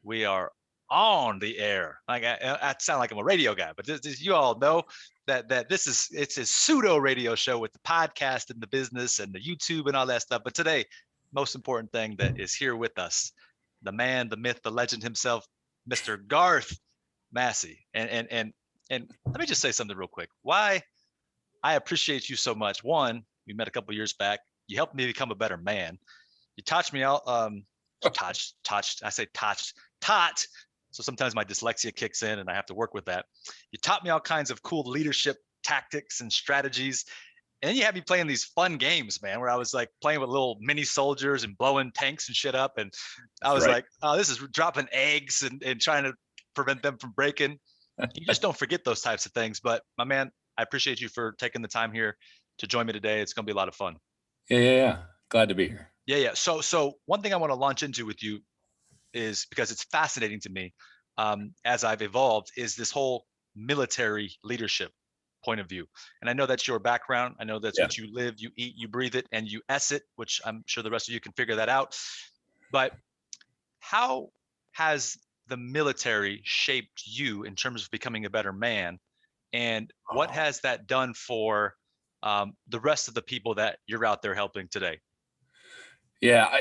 We are on the air. Like I sound like I'm a radio guy, but you all know that this is it's a pseudo radio show with the podcast and the business and the YouTube and all that stuff. But today, most important thing that is here with us, the man, the myth, the legend himself, Mr. Garth Massey. And let me just say something real quick. Why I appreciate you so much. One, we met a couple years back. You helped me become a better man. You touched me out. Touched. I say touched. Taught. So sometimes my dyslexia kicks in, and I have to work with that. You taught me all kinds of cool leadership tactics and strategies. And then you had me playing these fun games, man, where I was like playing with little mini soldiers and blowing tanks and shit up. And I That's was right. like, oh, this is dropping eggs and trying to prevent them from breaking. You just don't forget those types of things. But my man, I appreciate you for taking the time here to join me today. It's going to be a lot of fun. Yeah. Glad to be here. Yeah. So one thing I want to launch into with you is because it's fascinating to me as I've evolved is this whole military leadership point of view. And I know that's your background. I know that's Yeah. what you live, you eat, you breathe it, and you ess it, which I'm sure the rest of you can figure that out. But how has the military shaped you in terms of becoming a better man? And what has that done for the rest of the people that you're out there helping today? Yeah.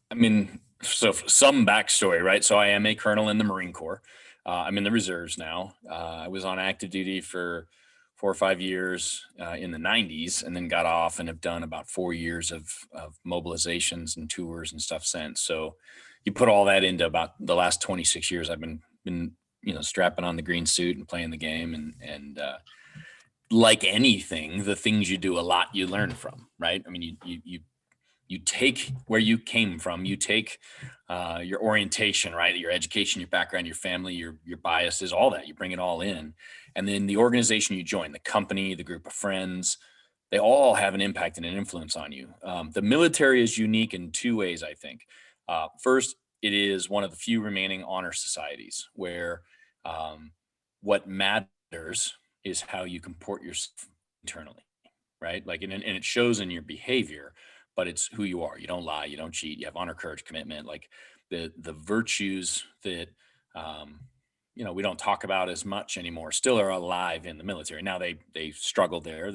I mean, so some backstory, right? So I am a colonel in the Marine Corps. I'm in the reserves now. I was on active duty for 4 or 5 years in the 90s, and then got off and have done about 4 years of mobilizations and tours and stuff since. So you put all that into about the last 26 years, I've been strapping on the green suit and playing the game, and like anything, the things you do a lot you learn from, right? I mean, you take where you came from, you take your orientation, right? Your education, your background, your family, your biases, all that, you bring it all in. And then the organization you join, the company, the group of friends, they all have an impact and an influence on you. The military is unique in two ways, I think. First, it is one of the few remaining honor societies where what matters is how you comport yourself internally, right? Like, and it shows in your behavior, but it's who you are. You don't lie, you don't cheat, you have honor, courage, commitment, like the virtues that we don't talk about as much anymore still are alive in the military. Now they struggle there.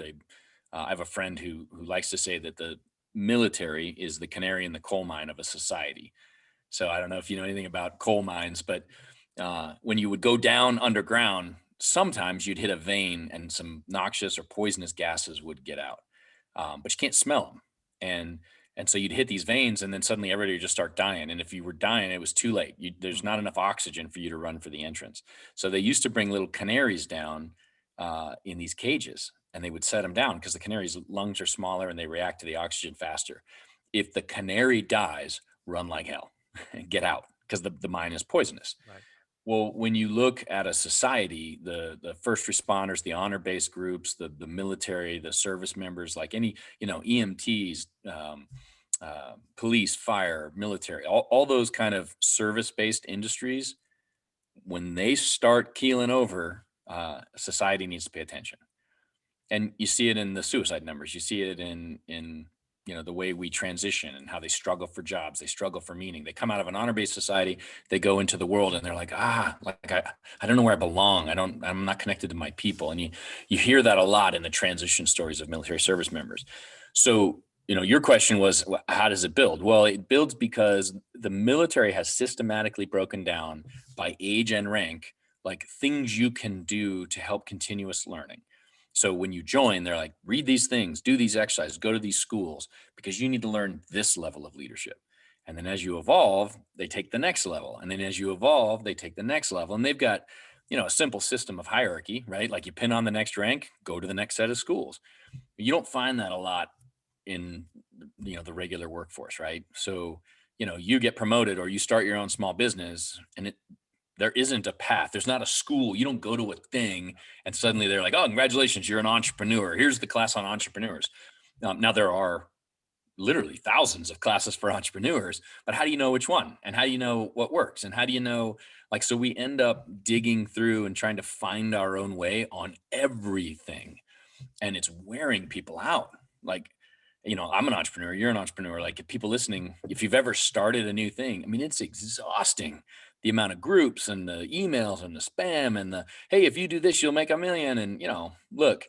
I have a friend who likes to say that the military is the canary in the coal mine of a society. So I don't know if you know anything about coal mines, but when you would go down underground, sometimes you'd hit a vein and some noxious or poisonous gases would get out, but you can't smell them. And so you'd hit these veins, and then suddenly everybody would just start dying. And if you were dying, it was too late. There's not enough oxygen for you to run for the entrance. So they used to bring little canaries down in these cages, and they would set them down because the canary's lungs are smaller and they react to the oxygen faster. If the canary dies, run like hell and get out because the mine is poisonous. Right. Well, when you look at a society, the first responders, the honor-based groups, the military, the service members, like any, EMTs, police, fire, military, all those kind of service-based industries, when they start keeling over, society needs to pay attention. And you see it in the suicide numbers. You see it in the way we transition and how they struggle for jobs. They struggle for meaning. They come out of an honor-based society, they go into the world, and they're like, I don't know where I belong. I'm not connected to my people. And you hear that a lot in the transition stories of military service members. So, your question was, how does it build? Well, it builds because the military has systematically broken down by age and rank, like things you can do to help continuous learning. So when you join, they're like, read these things, do these exercises, go to these schools, because you need to learn this level of leadership. And then as you evolve, they take the next level. And then as you evolve, they take the next level. And they've got, a simple system of hierarchy, right? Like you pin on the next rank, go to the next set of schools. You don't find that a lot in, the regular workforce, right? So, you get promoted or you start your own small business, and there isn't a path. There's not a school. You don't go to a thing and suddenly they're like, oh, congratulations, you're an entrepreneur. Here's the class on entrepreneurs. Now there are literally thousands of classes for entrepreneurs, but how do you know which one? And how do you know what works? And how do you know, so we end up digging through and trying to find our own way on everything. And it's wearing people out. Like, I'm an entrepreneur, you're an entrepreneur. Like, if people listening, if you've ever started a new thing, I mean, it's exhausting. The amount of groups and the emails and the spam and the, hey, if you do this, you'll make $1 million. And, look,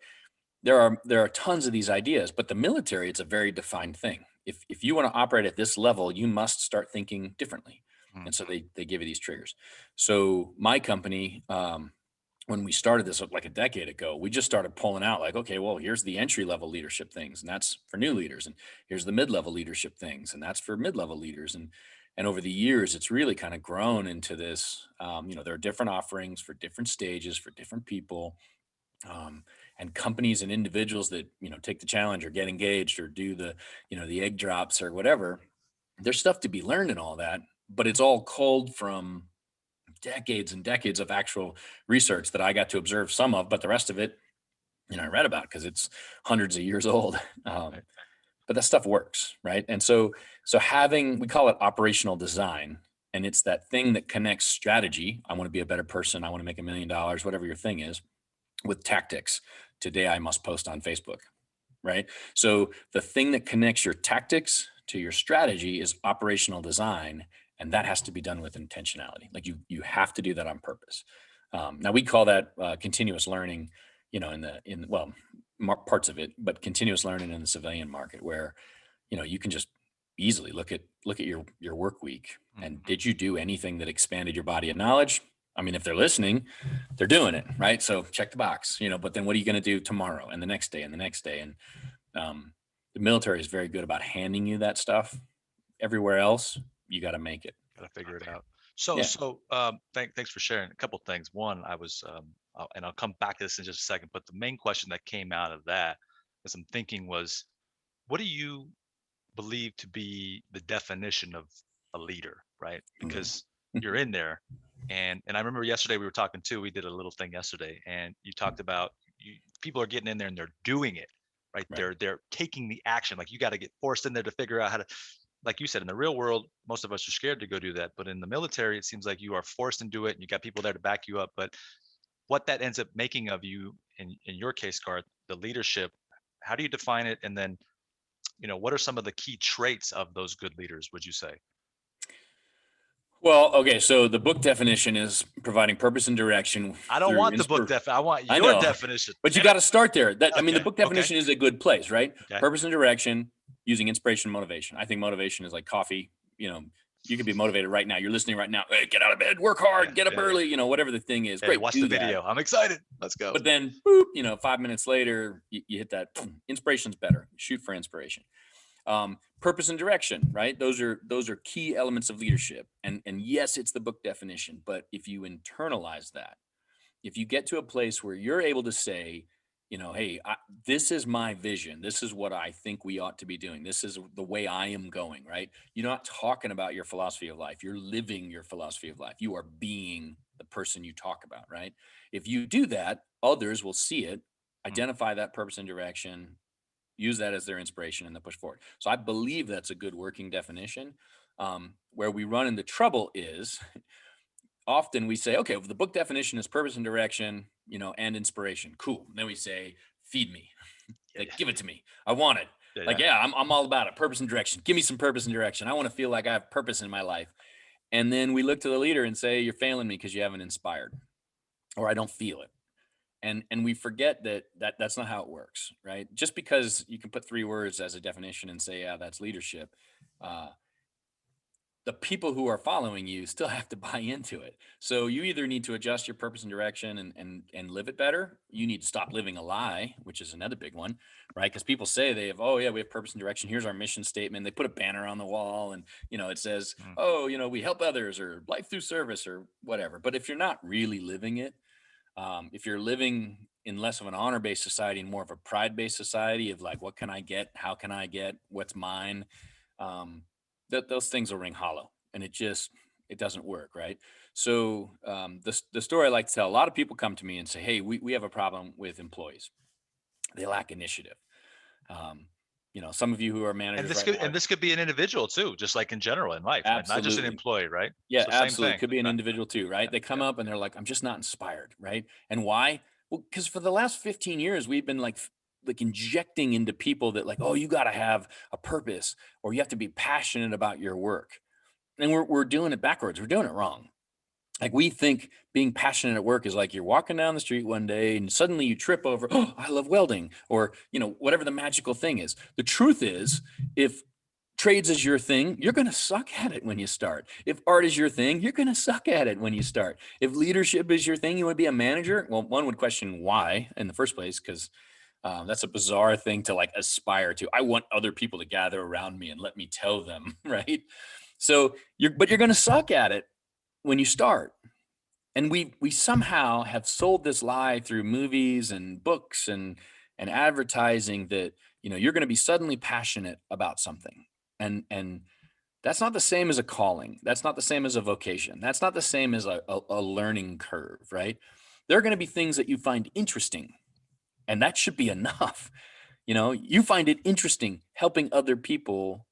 there are tons of these ideas, but the military, it's a very defined thing. If you want to operate at this level, you must start thinking differently. Mm. And so they give you these triggers. So my company, when we started this like a decade ago, we just started pulling out like, okay, well, here's the entry level leadership things, and that's for new leaders, and here's the mid level leadership things, and that's for mid level leaders, and over the years, it's really kind of grown into this. There are different offerings for different stages for different people, and companies and individuals that take the challenge or get engaged or do the egg drops or whatever. There's stuff to be learned in all that, but it's all culled from decades and decades of actual research that I got to observe some of, but the rest of it, I read about because it's hundreds of years old. Right. But that stuff works, right? And so having, we call it operational design, and it's that thing that connects strategy. I want to be a better person. I want to make $1 million, whatever your thing is, with tactics. Today, I must post on Facebook, right? So the thing that connects your tactics to your strategy is operational design, and that has to be done with intentionality. Like, you have to do that on purpose. Now we call that continuous learning, parts of it, but continuous learning in the civilian market, where you can just easily look at your work week, and did you do anything that expanded your body of knowledge? I mean, if they're listening, they're doing it, right? So check the box, but then what are you going to do tomorrow and the next day and the next day? And the military is very good about handing you that stuff. Everywhere else, you got to make it. Got to figure it out. So, Yeah. thanks for sharing a couple things. One, and I'll come back to this in just a second, but the main question that came out of that, as I'm thinking, was, what do you believe to be the definition of a leader, right? Because you're in there, and I remember yesterday we were talking too. We did a little thing yesterday, and you talked about people are getting in there and they're doing it, right? Right. They're taking the action. Like, you got to get forced in there to figure out how to. Like you said, in the real world, most of us are scared to go do that. But in the military, it seems like you are forced to do it, and you got people there to back you up. But what that ends up making of you, in your case, Garth, the leadership, how do you define it? And then, what are some of the key traits of those good leaders, would you say? Well, okay, so the book definition is providing purpose and direction I don't through want the book I want I your know, definition. but you Damn it. got to start there. The Okay. book Okay. definition is a good place, right? Okay. Purpose and direction, using inspiration and motivation. I think motivation is like coffee. You could be motivated right now. You're listening right now. Hey, get out of bed, work hard, Yeah. get up Yeah. early. Whatever the thing is. Yeah. Great, Watch the do that. video. I'm excited. Let's go. But then, boop, 5 minutes later, you hit that. Inspiration's better. Shoot for inspiration. Purpose and direction, right? Those are key elements of leadership. And yes, it's the book definition, but if you internalize that, if you get to a place where you're able to say, hey, this is my vision. This is what I think we ought to be doing. This is the way I am going, right? You're not talking about your philosophy of life. You're living your philosophy of life. You are being the person you talk about, right? If you do that, others will see it, identify that purpose and direction, use that as their inspiration, and then push forward. So I believe that's a good working definition. Where we run into trouble is often we say, okay, well, the book definition is purpose and direction, and inspiration. Cool. And then we say, feed me, like, give it to me. I want it. I'm all about it. Purpose and direction. Give me some purpose and direction. I want to feel like I have purpose in my life. And then we look to the leader and say, you're failing me because you haven't inspired, or I don't feel it. And we forget that's not how it works, right? Just because you can put 3 words as a definition and say, yeah, that's leadership, the people who are following you still have to buy into it. So you either need to adjust your purpose and direction and live it better. You need to stop living a lie, which is another big one, right? Because people say they have, oh yeah, we have purpose and direction. Here's our mission statement. They put a banner on the wall and, it says, oh, we help others, or life through service, or whatever. But if you're not really living it, if you're living in less of an honor-based society and more of a pride-based society of like, what can I get? How can I get? What's mine? Those things will ring hollow, and it doesn't work, right? So the story I like to tell, a lot of people come to me and say, hey, we have a problem with employees. They lack initiative. Some of you who are managers and this could be an individual too, just like in general in life, right? Not just an employee, right? Yeah, so absolutely. Same thing. Could be an individual too, right? They come up and they're like, I'm just not inspired, right? And why? Well, because for the last 15 years, we've been like like injecting into people that like, oh, you got to have a purpose or you have to be passionate about your work. And we're doing it backwards. We're doing it wrong. Like we think being passionate at work is like you're walking down the street one day and suddenly you trip over, oh, I love welding, or, you know, whatever the magical thing is. The truth is, if trades is your thing, you're going to suck at it when you start. If art is your thing, you're going to suck at it when you start. If leadership is your thing, you want to be a manager. Well, one would question why in the first place, because that's a bizarre thing to like aspire to. I want other people to gather around me and let me tell them, right? So but you're going to suck at it when you start. And we somehow have sold this lie through movies and books and advertising that, you know, you're going to be suddenly passionate about something. And that's not the same as a calling. That's not the same as a vocation. That's not the same as a learning curve, right? There are going to be things that you find interesting, and that should be enough. You know, you find it interesting helping other people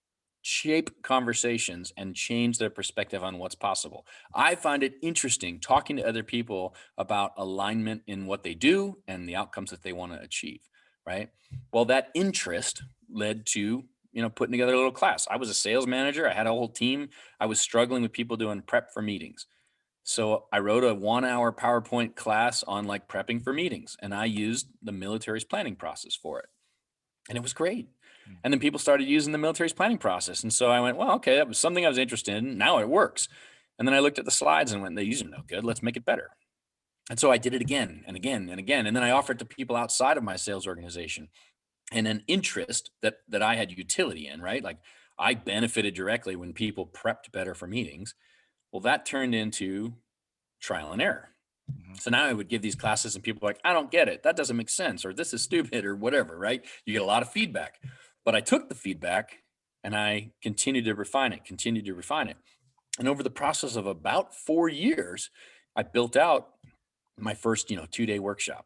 shape conversations and change their perspective on what's possible. I find it interesting talking to other people about alignment in what they do and the outcomes that they want to achieve, right? Well, that interest led to, you know, putting together a little class. I was a sales manager. I had a whole team. I was struggling with people doing prep for meetings. So I wrote a 1-hour PowerPoint class on like prepping for meetings, and I used the military's planning process for it. And it was great. And then people started using the military's planning process. And so I went, well, okay, that was something I was interested in. Now it works. And then I looked at the slides and went, these are no good. Let's make it better. And so I did it again and again and again. And then I offered to people outside of my sales organization and an interest that I had utility in, right? Like I benefited directly when people prepped better for meetings. Well, that turned into trial and error. So now I would give these classes and people are like, I don't get it. That doesn't make sense. Or this is stupid or whatever, right? You get a lot of feedback. But I took the feedback and I continued to refine it. And over the process of about 4 years, I built out my first, 2-day workshop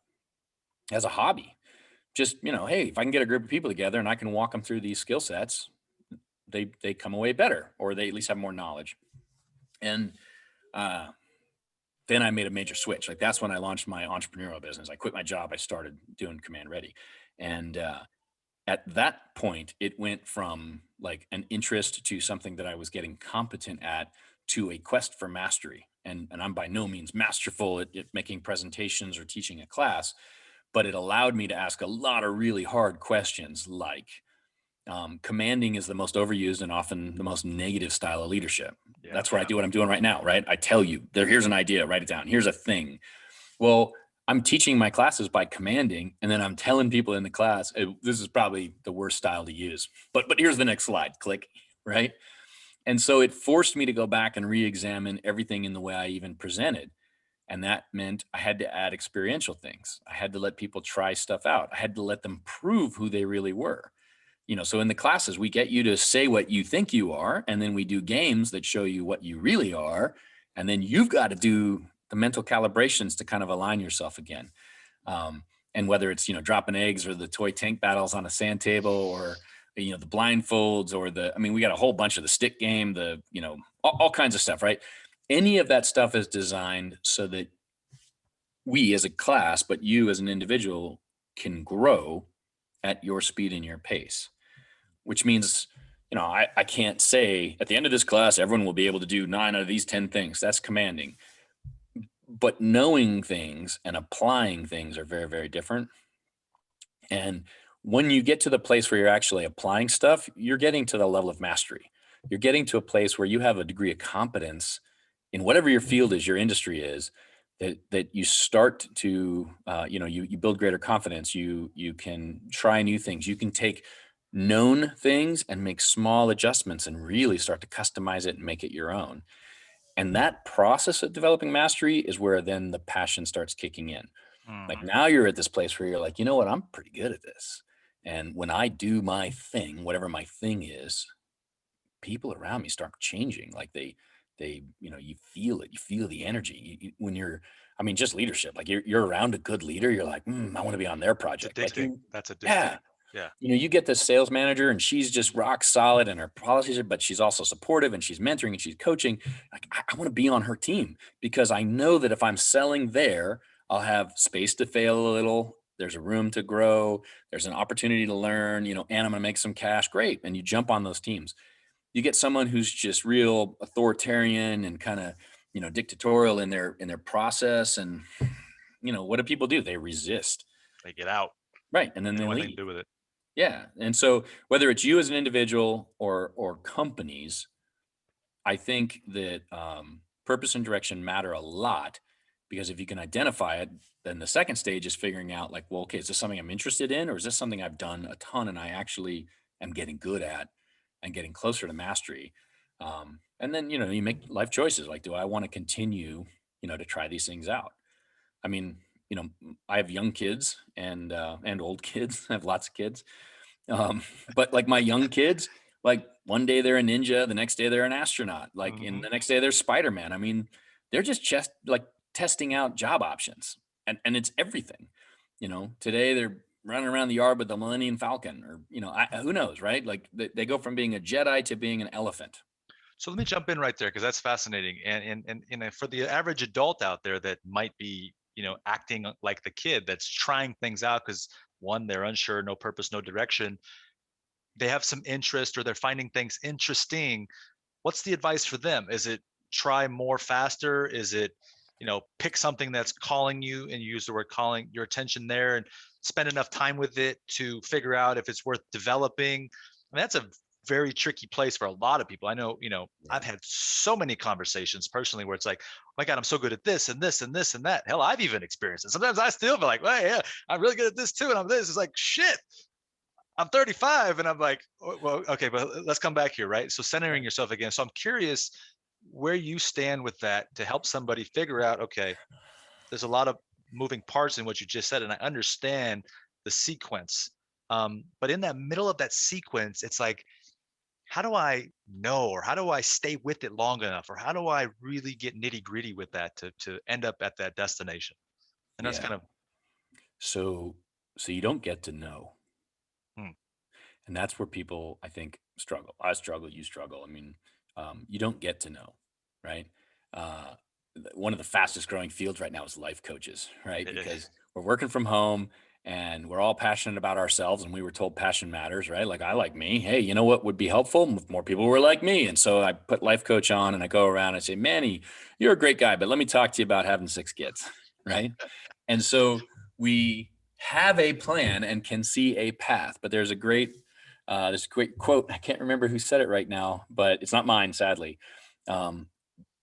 as a hobby. Just, hey, if I can get a group of people together and I can walk them through these skill sets, they come away better, or they at least have more knowledge. And then I made a major switch. Like that's when I launched my entrepreneurial business. I quit my job. I started doing Command Ready. And at that point, it went from like an interest to something that I was getting competent at to a quest for mastery. And I'm by no means masterful at making presentations or teaching a class, but it allowed me to ask a lot of really hard questions like, commanding is the most overused and often the most negative style of leadership. Yeah, that's where I do what I'm doing right now, right? I tell you, here's an idea, write it down. Here's a thing. Well, I'm teaching my classes by commanding, and then I'm telling people in the class, this is probably the worst style to use. But here's the next slide, click, right? And so it forced me to go back and re-examine everything in the way I even presented. And that meant I had to add experiential things. I had to let people try stuff out. I had to let them prove who they really were. So in the classes, we get you to say what you think you are, and then we do games that show you what you really are. And then you've got to do the mental calibrations to kind of align yourself again. And whether it's, dropping eggs or the toy tank battles on a sand table or, the blindfolds or we got a whole bunch of the stick game, all kinds of stuff, right? Any of that stuff is designed so that we as a class, but you as an individual can grow at your speed and your pace. Which means, I can't say at the end of this class, everyone will be able to do 9 out of these 10 things. That's commanding. But knowing things and applying things are very, very different. And when you get to the place where you're actually applying stuff, you're getting to the level of mastery. You're getting to a place where you have a degree of competence in whatever your field is, your industry is, that you start to, you build greater confidence. You can try new things. You can take known things and make small adjustments and really start to customize it and make it your own. And that process of developing mastery is where then the passion starts kicking in. Like now you're at this place where you're like, you know what, I'm pretty good at this. And when I do my thing, whatever my thing is, people around me start changing. Like they, you feel it, you feel the energy when you're, just leadership, like you're around a good leader. You're like, I want to be on their project. That's addicting. That's addicting. Yeah. Yeah. You get this sales manager and she's just rock solid and her policies are, but she's also supportive and she's mentoring and she's coaching. Like I want to be on her team because I know that if I'm selling there, I'll have space to fail a little. there's a room to grow, there's an opportunity to learn, and I'm going to make some cash. Great. And you jump on those teams. You get someone who's just real authoritarian and kind of, dictatorial in their process. And, what do people do? They resist. They get out. Right. And then They they don't want anything leave. to do with it. Yeah. And so whether it's you as an individual or companies, I think that purpose and direction matter a lot, because if you can identify it, then the second stage is figuring out like, well, okay, is this something I'm interested in, or is this something I've done a ton and I actually am getting good at and getting closer to mastery? And then, you make life choices. Like, do I want to continue, to try these things out? I mean, I have young kids and old kids. I have lots of kids. But like my young kids, like one day they're a ninja, the next day they're an astronaut, like in the next day they're Spider-Man. I mean, they're just like testing out job options, and it's everything. Today they're running around the yard with the Millennium Falcon, or who knows, right? Like they go from being a Jedi to being an elephant. So let me jump in right there, because that's fascinating. And for the average adult out there that might be, acting like the kid that's trying things out because one, they're unsure, no purpose, no direction. They have some interest or they're finding things interesting. What's the advice for them? Is it try more faster? Is it, pick something that's calling you, and you use the word calling, your attention there, and spend enough time with it to figure out if it's worth developing? I mean, that's a very tricky place for a lot of people. I know, I've had so many conversations personally where it's like, oh my God, I'm so good at this and this and this and that. Hell, I've even experienced it. Sometimes I still feel like, well, yeah, I'm really good at this too. And I'm this. It's like, shit, I'm 35. And I'm like, well, okay, but let's come back here, right? So centering yourself again. So I'm curious where you stand with that to help somebody figure out, okay, there's a lot of moving parts in what you just said, and I understand the sequence. But in that middle of that sequence, it's like, how do I know, or how do I stay with it long enough, or how do I really get nitty gritty with that to end up at that destination? And that's Yeah. kind of, So you don't get to know. hmm, And that's where people, I think, struggle. I struggle, you struggle. I mean, you don't get to know, right? Uh, One of the fastest growing fields right now is life coaches, right? Because we're working from home and we're all passionate about ourselves, and we were told passion matters, right? Like, I like me. Hey, you know what would be helpful if more people were like me? And so I put life coach on and I go around and I say, Manny, you're a great guy, but let me talk to you about having 6 kids, right? And so we have a plan and can see a path, but there's a great quote. I can't remember who said it right now, but it's not mine, sadly. Um,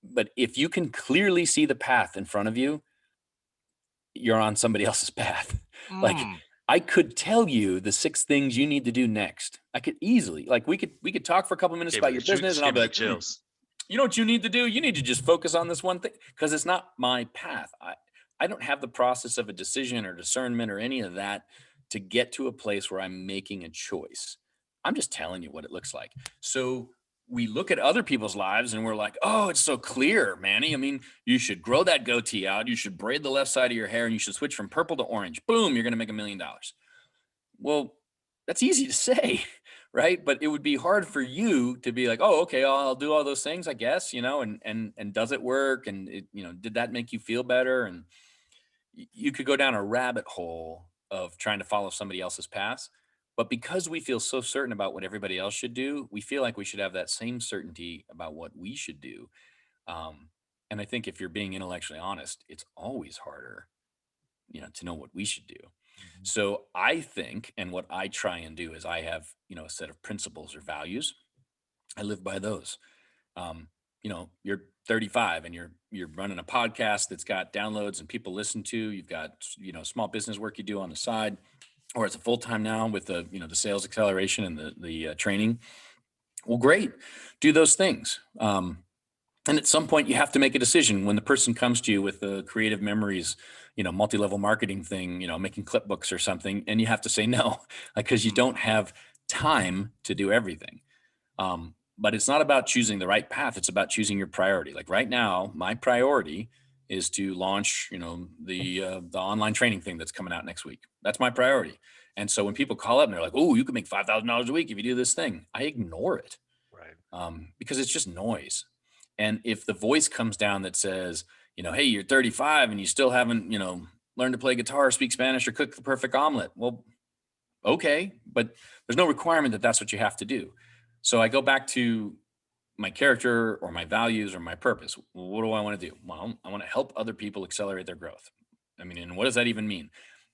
but if you can clearly see the path in front of you, you're on somebody else's path. Like, mm, I could tell you the 6 things you need to do next. I could easily, like, we could talk for a couple minutes about your business, just and I'll gave be me the like, chills. you know what you need to do? You need to just focus on this one thing, because it's not my path. I don't have the process of a decision or discernment or any of that to get to a place where I'm making a choice. I'm just telling you what it looks like. So we look at other people's lives and we're like, oh, it's so clear, Manny. I mean, you should grow that goatee out. You should braid the left side of your hair and you should switch from purple to orange. Boom, you're going to make $1 million. Well, that's easy to say, right? But it would be hard for you to be like, oh, okay, I'll do all those things, I guess, and does it work? And did that make you feel better? And you could go down a rabbit hole of trying to follow somebody else's path. But because we feel so certain about what everybody else should do, we feel like we should have that same certainty about what we should do. Um, and I think if you're being intellectually honest, it's always harder, to know what we should do. Mhm. So I think, and what I try and do is I have, a set of principles or values. I live by those. You're 35 and you're running a podcast that's got downloads and people listen to. You've got, small business work you do on the side, or it's a full time now with the sales acceleration and the training. Well, great, do those things. And at some point, you have to make a decision when the person comes to you with the creative memories, multi-level marketing thing, making clipbooks or something, and you have to say no, like, because you don't have time to do everything. But it's not about choosing the right path. It's about choosing your priority. Like right now, my priority is to launch, the online training thing that's coming out next week. That's my priority. And so when people call up and they're like, "Oh, you can make $5,000 a week if you do this thing," I ignore it, Right. because it's just noise. And if the voice comes down that says, "Hey, you're 35 and you still haven't, learn to play guitar, speak Spanish, or cook the perfect omelet. Well, okay, but there's no requirement that that's what you have to do. So I go back to my character or my values or my purpose. Well, what do I want to do? Well, I want to help other people accelerate their growth. I mean, and what does that even mean?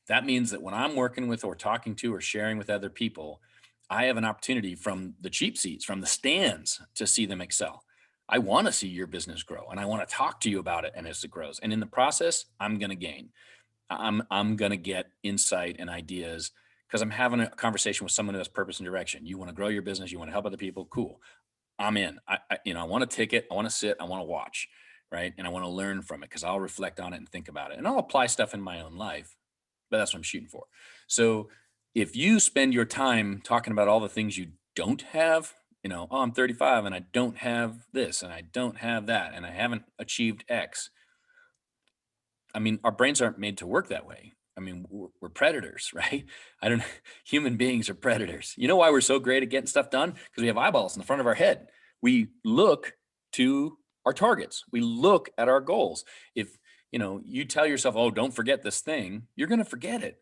That means that when I'm working with or talking to or sharing with other people, I have an opportunity from the cheap seats, from the stands, to see them excel. I want to see your business grow, and I want to talk to you about it and as it grows. And in the process, I'm going to gain. I'm going to get insight and ideas because I'm having a conversation with someone who has purpose and direction. You want to grow your business, you want to help other people, cool. I'm in. I want to ticket, I want to sit, I want to watch, right? And I want to learn from it because I'll reflect on it and think about it. And I'll apply stuff in my own life, but that's what I'm shooting for. So if you spend your time talking about all the things you don't have, oh, I'm 35 and I don't have this and I don't have that and I haven't achieved X. I mean, our brains aren't made to work that way. I mean, we're predators, right? Human beings are predators. You know why we're so great at getting stuff done? Because we have eyeballs in the front of our head. We look to our targets. We look at our goals. If, you tell yourself, oh, don't forget this thing, you're going to forget it,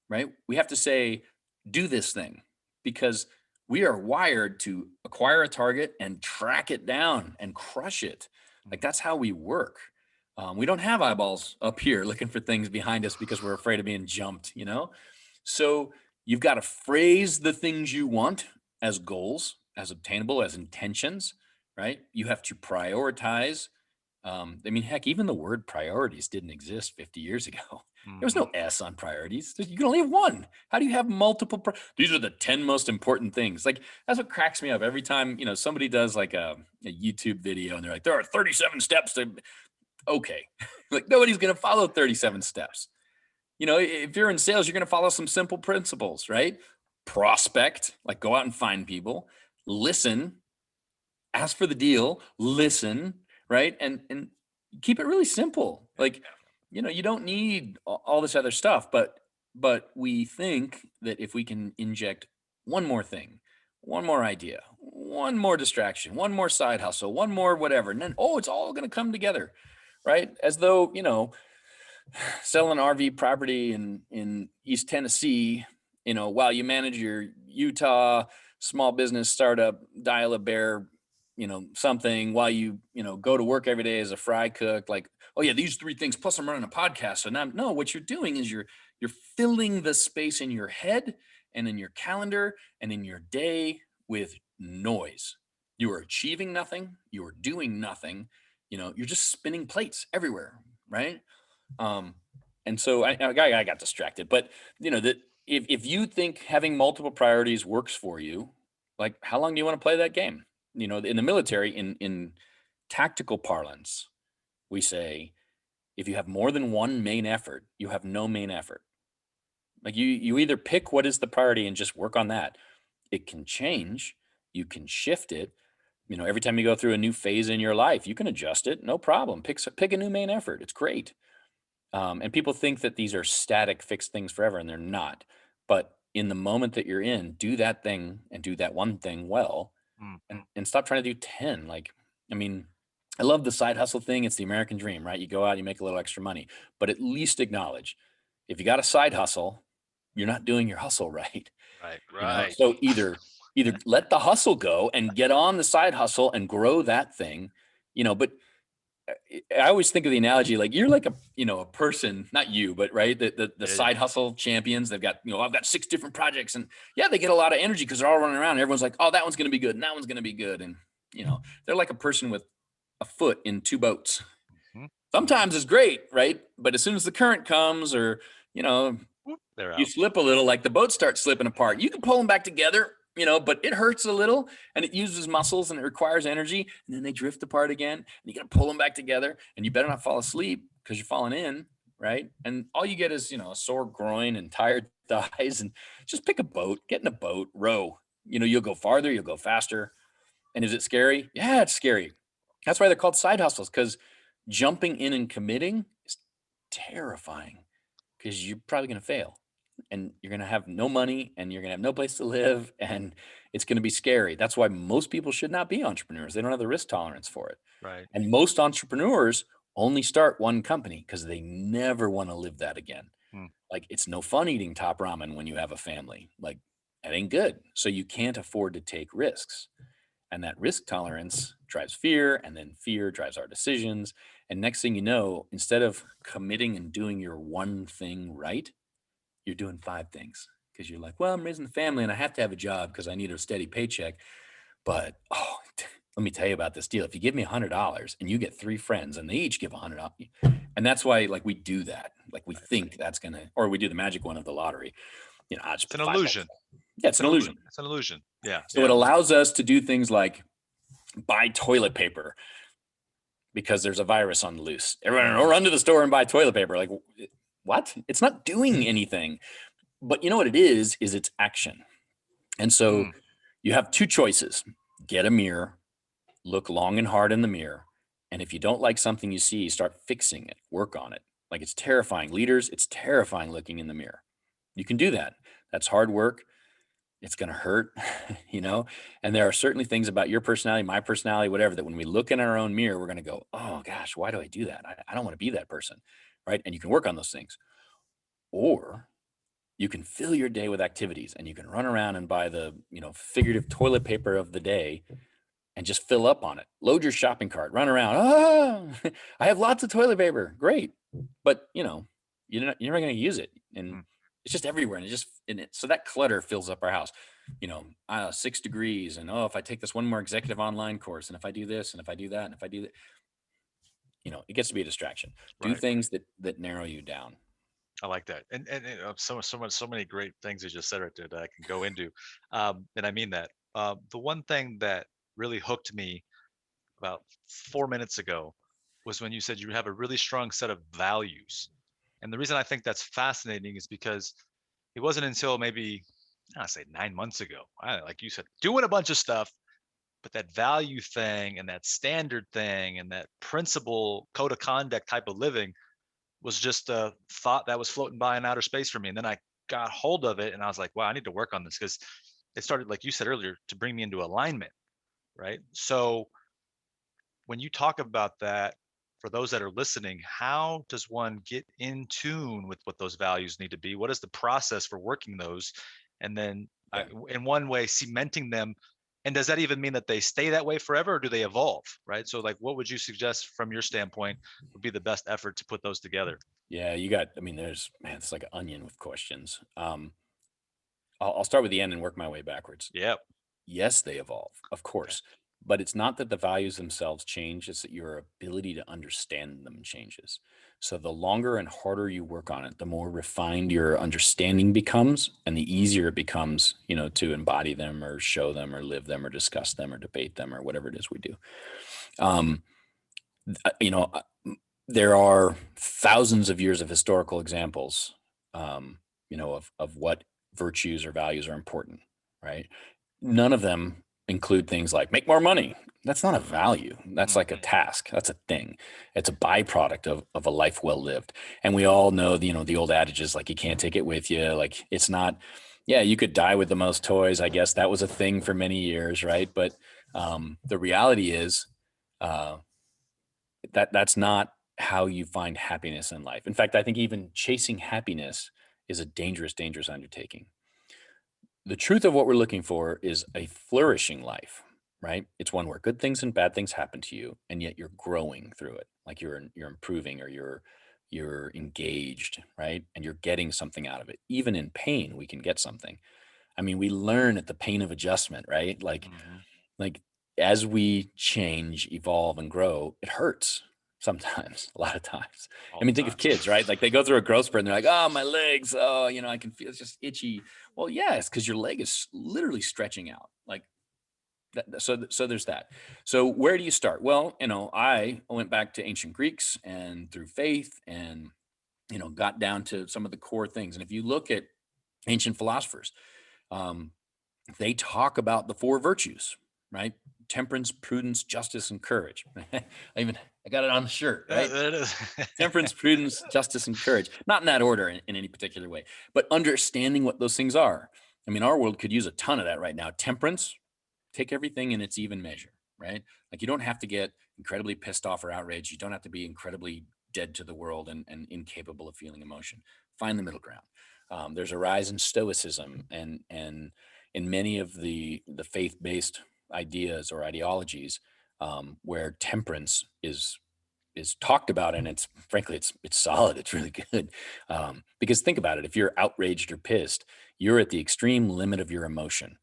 right? We have to say, do this thing because we are wired to acquire a target and track it down and crush it. Like that's how we work. We don't have eyeballs up here looking for things behind us because we're afraid of being jumped, So you've got to phrase the things you want as goals, as obtainable, as intentions, right? You have to prioritize. Heck, even the word priorities didn't exist 50 years ago. There was no S on priorities. You can only have one. How do you have multiple? These are the 10 most important things. Like, that's what cracks me up every time, somebody does like a YouTube video and they're like, there are 37 steps to, okay. Like nobody's going to follow 37 steps. If you're in sales, you're going to follow some simple principles, right? Prospect, like go out and find people, listen, ask for the deal, listen, right? And keep it really simple. Like, you don't need all this other stuff, but we think that if we can inject one more thing, one more idea, one more distraction, one more side hustle, one more whatever, and then, it's all going to come together, right? As though, sell an RV property in East Tennessee, while you manage your Utah small business startup, dial a bear, something while you go to work every day as a fry cook, like, oh yeah, these 3 things, plus I'm running a podcast. So now, no, what you're doing is you're filling the space in your head and in your calendar and in your day with noise. You are achieving nothing. You are doing nothing. You're just spinning plates everywhere, right? And so I got distracted, but that if you think having multiple priorities works for you, like how long do you want to play that game? In the military, in tactical parlance, we say, if you have more than one main effort, you have no main effort. Like you either pick what is the priority and just work on that. It can change. You can shift it. Every time you go through a new phase in your life, you can adjust it. No problem. Pick a new main effort. It's great. And people think that these are static, fixed things forever, and they're not. But in the moment that you're in, do that thing and do that one thing well, and stop trying to do 10. Like, I love the side hustle thing. It's the American dream, right? You go out, you make a little extra money, but at least acknowledge if you got a side hustle, you're not doing your hustle right. Right. So either let the hustle go and get on the side hustle and grow that thing, but I always think of the analogy, like you're like a person, not you, but right. The side hustle champions, they've got, I've got 6 different projects and yeah, they get a lot of energy because they're all running around. And everyone's like, oh, that one's going to be good. And that one's going to be good. And, they're like a person with a foot in 2 boats. Sometimes it's great, right? But as soon as the current comes or, they're out. You slip a little, like the boat starts slipping apart. You can pull them back together, but it hurts a little and it uses muscles and it requires energy. And then they drift apart again and you got to pull them back together and you better not fall asleep because you're falling in, right? And all you get is, a sore groin and tired thighs and just pick a boat, get in a boat, row. You'll go farther, you'll go faster. And is it scary? Yeah, it's scary. That's why they're called side hustles, because jumping in and committing is terrifying because you're probably going to fail and you're going to have no money and you're going to have no place to live and it's going to be scary. That's why most people should not be entrepreneurs. They don't have the risk tolerance for it. Right. And most entrepreneurs only start one company because they never want to live that again. Hmm. Like, it's no fun eating top ramen when you have a family. Like, that ain't good. So you can't afford to take risks. And that risk tolerance drives fear, and then fear drives our decisions. And next thing you know, instead of committing and doing your one thing right, you're doing 5 things because you're like, well, I'm raising the family and I have to have a job because I need a steady paycheck. But let me tell you about this deal. If you give me $100 and you get 3 friends and they each give $100, and that's why, like, we do that. Like, we think that's gonna, or we do the magic one of the lottery. I'll just It's put an $5. illusion. Yeah, it's an illusion. It's an illusion. Yeah. So it allows us to do things like buy toilet paper because there's a virus on the loose. Everyone run to the store and buy toilet paper. Like, what? It's not doing anything. But you know what it is it's action. And so you have 2 choices. Get a mirror, look long and hard in the mirror. And if you don't like something you see, start fixing it, work on it. Like, it's terrifying. Leaders, it's terrifying looking in the mirror. You can do that. That's hard work. It's going to hurt, and there are certainly things about your personality, my personality, whatever, that when we look in our own mirror, we're going to go, oh gosh, why do I do that? I don't want to be that person. Right. And you can work on those things, or you can fill your day with activities and you can run around and buy the, figurative toilet paper of the day and just fill up on it. Load your shopping cart, run around. I have lots of toilet paper. Great. But you're never going to use it. And it's just everywhere. So that clutter fills up our house, 6 degrees. And, if I take this one more executive online course, and if I do this, and if I do that, and if I do that, it gets to be a distraction. Do things that narrow you down. I like that. And so many great things you just said right there that I can go into. And I mean that. The one thing that really hooked me about 4 minutes ago was when you said you have a really strong set of values. And the reason I think that's fascinating is because it wasn't until maybe, I say 9 months ago, like you said, doing a bunch of stuff, but that value thing and that standard thing and that principle code of conduct type of living was just a thought that was floating by in outer space for me. And then I got hold of it and I was like, wow, I need to work on this, because it started, like you said earlier, to bring me into alignment. Right. So when you talk about that, for those that are listening, how does one get in tune with what those values need to be? What is the process for working those? And then in one way, cementing them. And does that even mean that they stay that way forever, or do they evolve? Right. So, like, what would you suggest from your standpoint would be the best effort to put those together? Yeah, it's like an onion with questions. I'll start with the end and work my way backwards. Yeah. Yes, they evolve, of course. Okay. But it's not that the values themselves change, it's that your ability to understand them changes. So the longer and harder you work on it, the more refined your understanding becomes, and the easier it becomes, to embody them or show them or live them or discuss them or debate them or whatever it is we do. There are thousands of years of historical examples, of what virtues or values are important, right? None of them include things like make more money. That's not a value. That's like a task. That's a thing. It's a byproduct of a life well lived. And we all know, the old adage is like, you can't take it with you. Like, it's not, you could die with the most toys. I guess that was a thing for many years, right? But the reality is that's not how you find happiness in life. In fact, I think even chasing happiness is a dangerous, dangerous undertaking. The truth of what we're looking for is a flourishing life, right? It's one where good things and bad things happen to you, and yet you're growing through it. Like, you're improving, or you're engaged, right? And you're getting something out of it. Even in pain, we can get something. I mean, we learn at the pain of adjustment, right? Like as we change, evolve, and grow, it hurts sometimes, a lot of times. Think of kids, right? Like, they go through a growth spurt and they're like, oh, my legs, I can feel it's just itchy. Well, yes, because your leg is literally stretching out. Like, so there's that. So where do you start? Well, I went back to ancient Greeks and through faith and, got down to some of the core things. And if you look at ancient philosophers, they talk about the 4 virtues, right? Temperance, prudence, justice, and courage. I got it on the shirt, right? There it is. Temperance, prudence, justice, and courage. Not in that order in any particular way, but understanding what those things are. Our world could use a ton of that right now. Temperance, take everything in its even measure, right? Like you don't have to get incredibly pissed off or outraged. You don't have to be incredibly dead to the world and incapable of feeling emotion. Find the middle ground. There's a rise in stoicism and in many of the faith-based ideas or ideologies, where temperance is talked about, and it's frankly it's solid. It's really good, because think about it. If you're outraged or pissed, you're at the extreme limit of your emotion,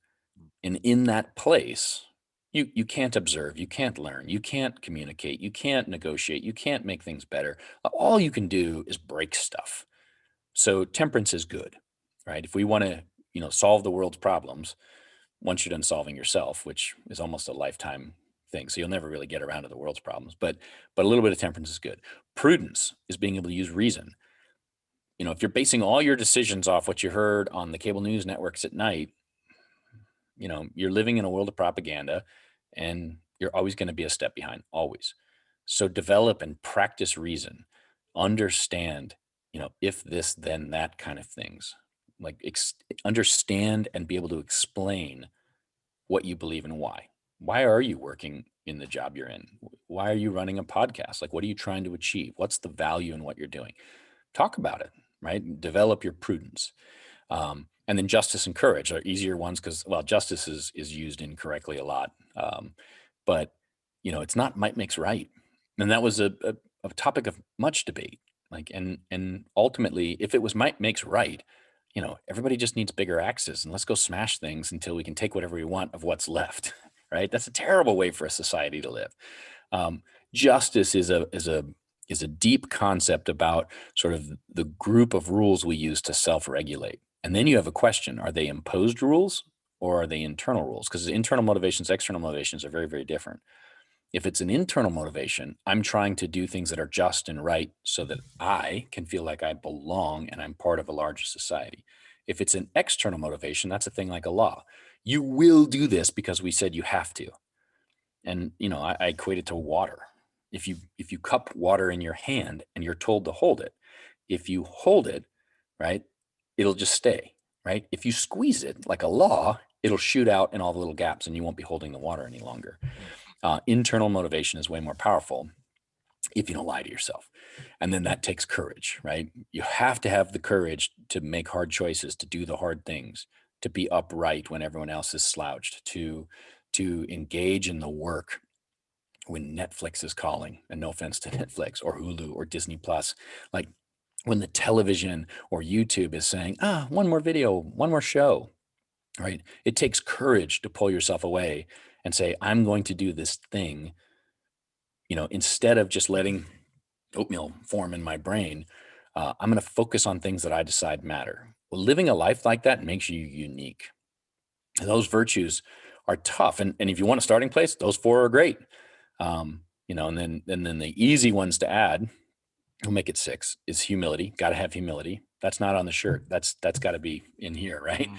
and in that place, you can't observe, you can't learn, you can't communicate, you can't negotiate, you can't make things better. All you can do is break stuff. So temperance is good, right? If we want to, solve the world's problems, once you're done solving yourself, which is almost a lifetime thing. So you'll never really get around to the world's problems, but a little bit of temperance is good. Prudence is being able to use reason. If you're basing all your decisions off what you heard on the cable news networks at night, you're living in a world of propaganda, and you're always going to be a step behind, always. So develop and practice reason, understand, if this, then that kind of things. Like understand and be able to explain what you believe and why. Why are you working in the job you're in? Why are you running a podcast? Like, what are you trying to achieve? What's the value in what you're doing? Talk about it, right? Develop your prudence. And then justice and courage are easier ones because, well, justice is used incorrectly a lot. But, it's not might makes right. And that was a topic of much debate. Like, and ultimately, if it was might makes right, everybody just needs bigger axes and let's go smash things until we can take whatever we want of what's left, right? That's a terrible way for a society to live. Um, Justice is a deep concept about sort of the group of rules we use to self-regulate. And then you have a question: are they imposed rules or are they internal rules? Because internal motivations, external motivations are very, very different. If it's an internal motivation, I'm trying to do things that are just and right so that I can feel like I belong and I'm part of a larger society. If it's an external motivation, that's a thing like a law. You will do this because we said you have to. And I equate it to water. If you cup water in your hand and you're told to hold it, if you hold it, right, it'll just stay, right? If you squeeze it like a law, it'll shoot out in all the little gaps and you won't be holding the water any longer. Internal motivation is way more powerful if you don't lie to yourself. And then that takes courage, right? You have to have the courage to make hard choices, to do the hard things, to be upright when everyone else is slouched, to engage in the work when Netflix is calling. And no offense to Netflix or Hulu or Disney Plus, like when the television or YouTube is saying, one more video, one more show, right? It takes courage to pull yourself away and say, I'm going to do this thing, instead of just letting oatmeal form in my brain. I'm going to focus on things that I decide matter. Well, living a life like that makes you unique. And those virtues are tough. And if you want a starting place, those four are great. And then the easy ones to add, we'll make it six, is humility. Got to have humility. That's not on the shirt. That's got to be in here, right?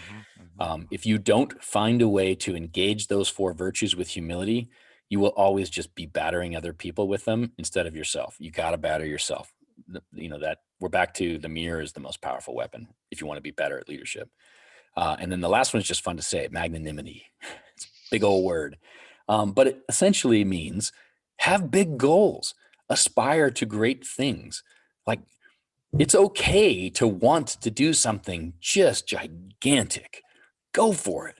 If you don't find a way to engage those four virtues with humility, you will always just be battering other people with them instead of yourself. You got to batter yourself. That we're back to the mirror is the most powerful weapon if you want to be better at leadership. And then the last one is just fun to say: magnanimity. It's a big old word, but it essentially means have big goals, aspire to great things. Like, it's okay to want to do something just gigantic. Go for it,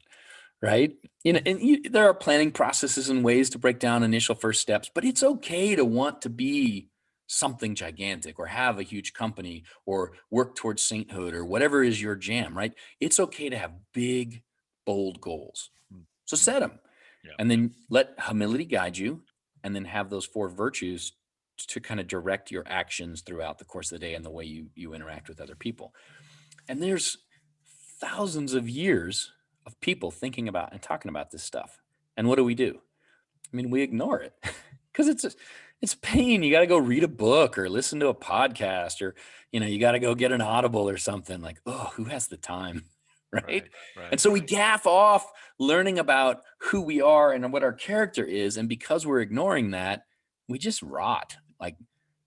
right? There are planning processes and ways to break down initial first steps, but it's okay to want to be something gigantic or have a huge company or work towards sainthood or whatever is your jam, right? It's okay to have big, bold goals. So set them. Yeah. And then let humility guide you, and then have those four virtues to kind of direct your actions throughout the course of the day and the way you interact with other people. And there's thousands of years of people thinking about and talking about this stuff. And what do? I mean, we ignore it because it's pain. You got to go read a book or listen to a podcast, or, you got to go get an Audible or something. Like, oh, who has the time? Right. And so we gaff off learning about who we are and what our character is. And because we're ignoring that, we just rot. Like,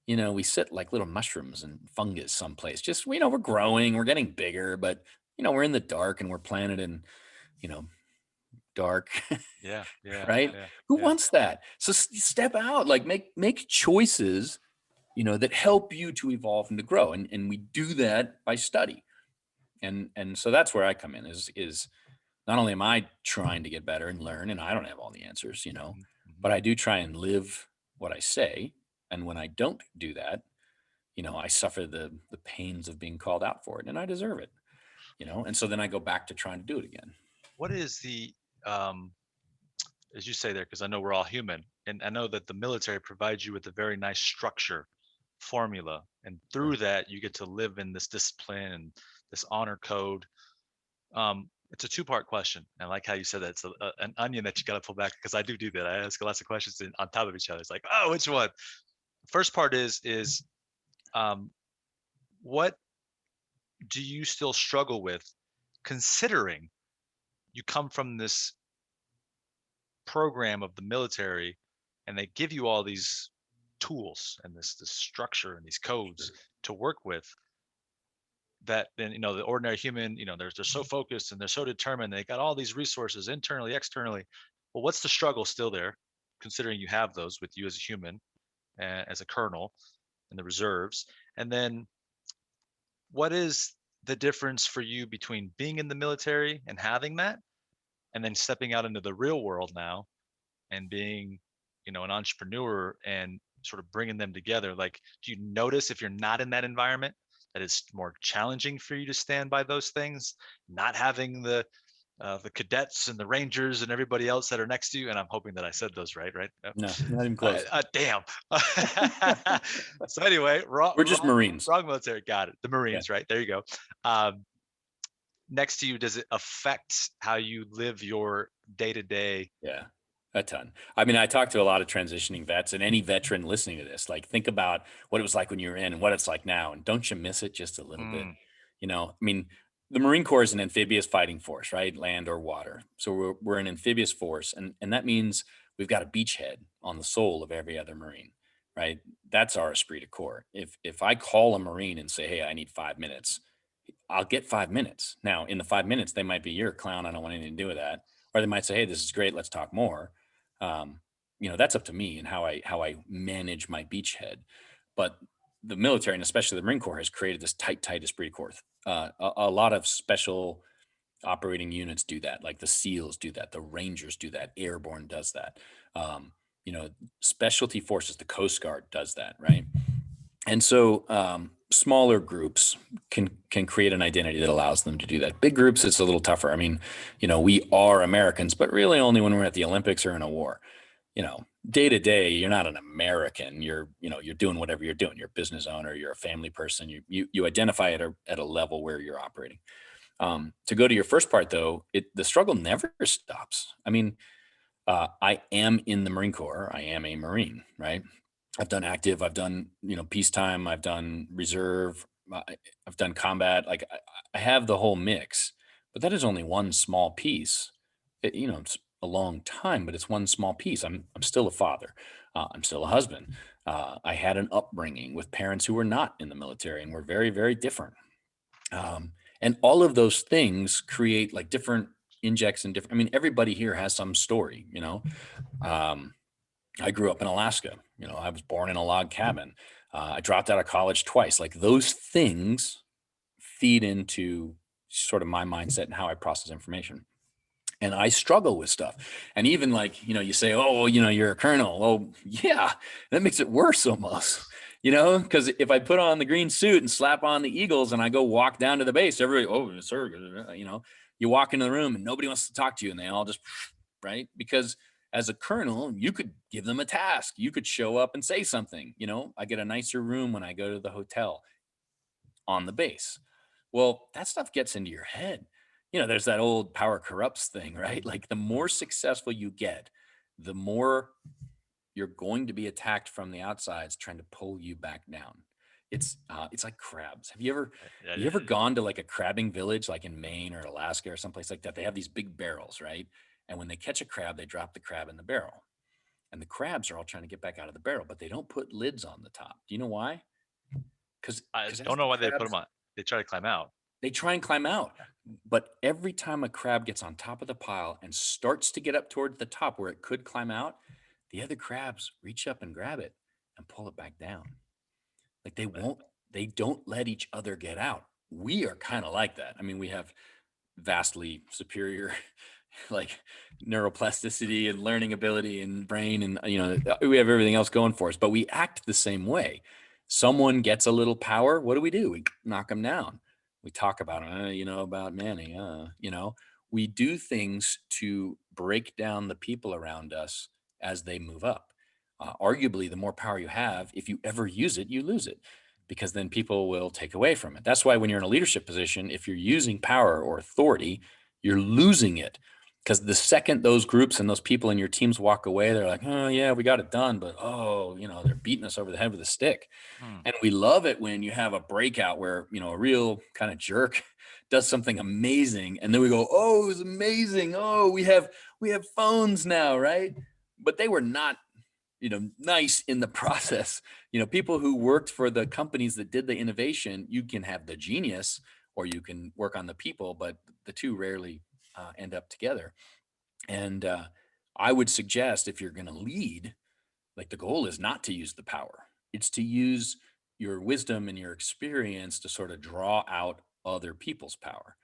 we sit like little mushrooms and fungus someplace. Just, we're growing, we're getting bigger, but, we're in the dark and we're planted in, dark, Yeah. Yeah. right? Yeah. Who Yeah. wants that? So step out, like make choices, that help you to evolve and to grow. And we do that by study. And so that's where I come in is not only am I trying to get better and learn, and I don't have all the answers, Mhm, mhm. but I do try and live what I say. And when I don't do that, I suffer the pains of being called out for it, and I deserve it, and so then I go back to trying to do it again. What is um, as you say there, because I know we're all human, and I know that the military provides you with a very nice structure formula, and through that you get to live in this discipline and this honor code. It's a two-part question. I like how you said that it's an onion that you got to pull back, because I do that. I ask lots of questions on top of each other. It's like, oh, which one? First part is um, what do you still struggle with, considering you come from this program of the military, and they give you all these tools and this structure and these codes to work with, that then the ordinary human, they're so focused and they're so determined, they got all these resources internally, externally. Well, what's the struggle still there, considering you have those with you as a human, as a colonel in the reserves? And then what is the difference for you between being in the military and having that, and then stepping out into the real world now and being, an entrepreneur, and sort of bringing them together? Like, do you notice, if you're not in that environment, that it's more challenging for you to stand by those things, not having the cadets and the rangers and everybody else that are next to you? And I'm hoping that I said those right, right? No, not even close. Damn. So anyway, wrong, We're just Marines. wrong military. Got it. The Yeah. Marines, right? There you go. Um, Next to you, does it affect how you live your day to day? Yeah, a ton. I mean, I talk to a lot of transitioning vets, and any veteran listening to this, like, think about what it was like when you were in and what it's like now. And don't you miss it just a little bit? I mean, the Marine Corps is an amphibious fighting force, right? Land or water. So we're an amphibious force. And that means we've got a beachhead on the soul of every other Marine, right? That's our esprit de corps. If I call a Marine and say, hey, I need 5 minutes, I'll get 5 minutes. Now, in the 5 minutes, they might be, you're a clown, I don't want anything to do with that. Or they might say, hey, this is great, let's talk more. That's up to me and how I manage my beachhead. But the military, and especially the Marine Corps, has created this tight esprit de corps. A lot of special operating units do that, like the SEALs do that, the Rangers do that, Airborne does that. Um, Specialty forces, the Coast Guard does that, right? And so smaller groups can create an identity that allows them to do that. Big groups, it's a little tougher. I mean, we are Americans, but really only when we're at the Olympics or in a war. Day to day, you're not an American. You're doing whatever you're doing. You're a business owner. You're a family person. You identify at a level where you're operating. To go to your first part, though, the struggle never stops. I mean, I am in the Marine Corps. I am a Marine, right? I've done active, I've done, peacetime, I've done reserve, I've done combat. Like I have the whole mix, but that is only one small piece. It's a long time, but it's one small piece. I'm still a father. I'm still a husband. I had an upbringing with parents who were not in the military and were very, very different. And all of those things create like different injects and different. I mean, everybody here has some story. Um, I grew up in Alaska. I was born in a log cabin. I dropped out of college twice. Like those things feed into sort of my mindset and how I process information. And I struggle with stuff. And even like, you say, oh, well, you're a colonel. Oh, yeah, that makes it worse almost, because if I put on the green suit and slap on the Eagles and I go walk down to the base, everybody, oh, sir, you walk into the room and nobody wants to talk to you and they all just, right? Because as a colonel, you could give them a task. You could show up and say something. I get a nicer room when I go to the hotel on the base. Well, that stuff gets into your head. There's that old power corrupts thing, right? Like the more successful you get, the more you're going to be attacked from the outsides trying to pull you back down. It's like crabs. Have you ever gone to like a crabbing village like in Maine or Alaska or someplace like that? They have these big barrels, right? And when they catch a crab, they drop the crab in the barrel. And the crabs are all trying to get back out of the barrel, but they don't put lids on the top. Do you know why? Because I as don't the know why they put crabs them on. They try to climb out. They try and climb out. But every time a crab gets on top of the pile and starts to get up toward the top where it could climb out, the other crabs reach up and grab it and pull it back down. Like they don't let each other get out. We are kind of like that. I mean, we have vastly superior like neuroplasticity and learning ability and brain, and we have everything else going for us, but we act the same way. Someone gets a little power, what do? We knock them down. We talk about about Manny, we do things to break down the people around us as they move up. Arguably, the more power you have, if you ever use it, you lose it, because then people will take away from it. That's why when you're in a leadership position, if you're using power or authority, you're losing it. Because the second those groups and those people in your teams walk away, they're like, oh, yeah, we got it done. But, they're beating us over the head with a stick. Hmm. And we love it when you have a breakout where, a real kind of jerk does something amazing. And then we go, oh, it was amazing. Oh, we have phones now, right? But they were not nice in the process. People who worked for the companies that did the innovation, you can have the genius or you can work on the people, but the two rarely end up together. And I would suggest, if you're going to lead, like, the goal is not to use the power. It's to use your wisdom and your experience to sort of draw out other people's power,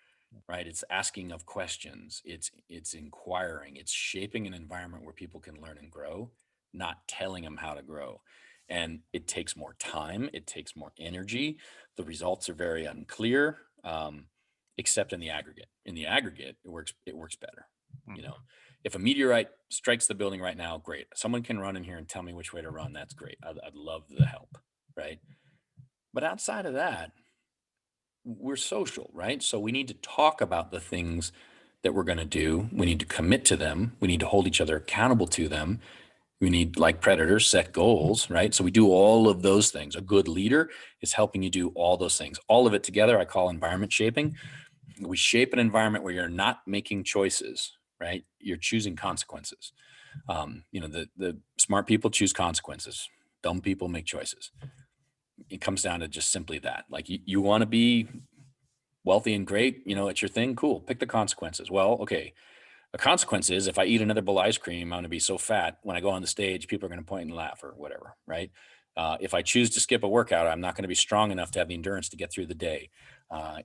right? It's asking of questions. It's inquiring. It's shaping an environment where people can learn and grow, not telling them how to grow. And it takes more time. It takes more energy. The results are very unclear, except in the aggregate. In the aggregate, it works better. Hmm. If a meteorite strikes the building right now, great. Someone can run in here and tell me which way to run. That's great. I'd love the help, right? But outside of that, we're social, right? So we need to talk about the things that we're going to do. We need to commit to them. We need to hold each other accountable to them. We need, like predators, set goals, right? So we do all of those things. A good leader is helping you do all those things. All of it together, I call environment shaping. We shape an environment where you're not making choices, right? You're choosing consequences. The smart people choose consequences. Dumb people make choices. It comes down to just simply that. Like, you want to be wealthy and great, it's your thing. Cool. Pick the consequences. Well, okay. The consequence is, if I eat another bowl of ice cream, I'm going to be so fat when I go on the stage, people are going to point and laugh or whatever, right? If I choose to skip a workout, I'm not going to be strong enough to have the endurance to get through the day.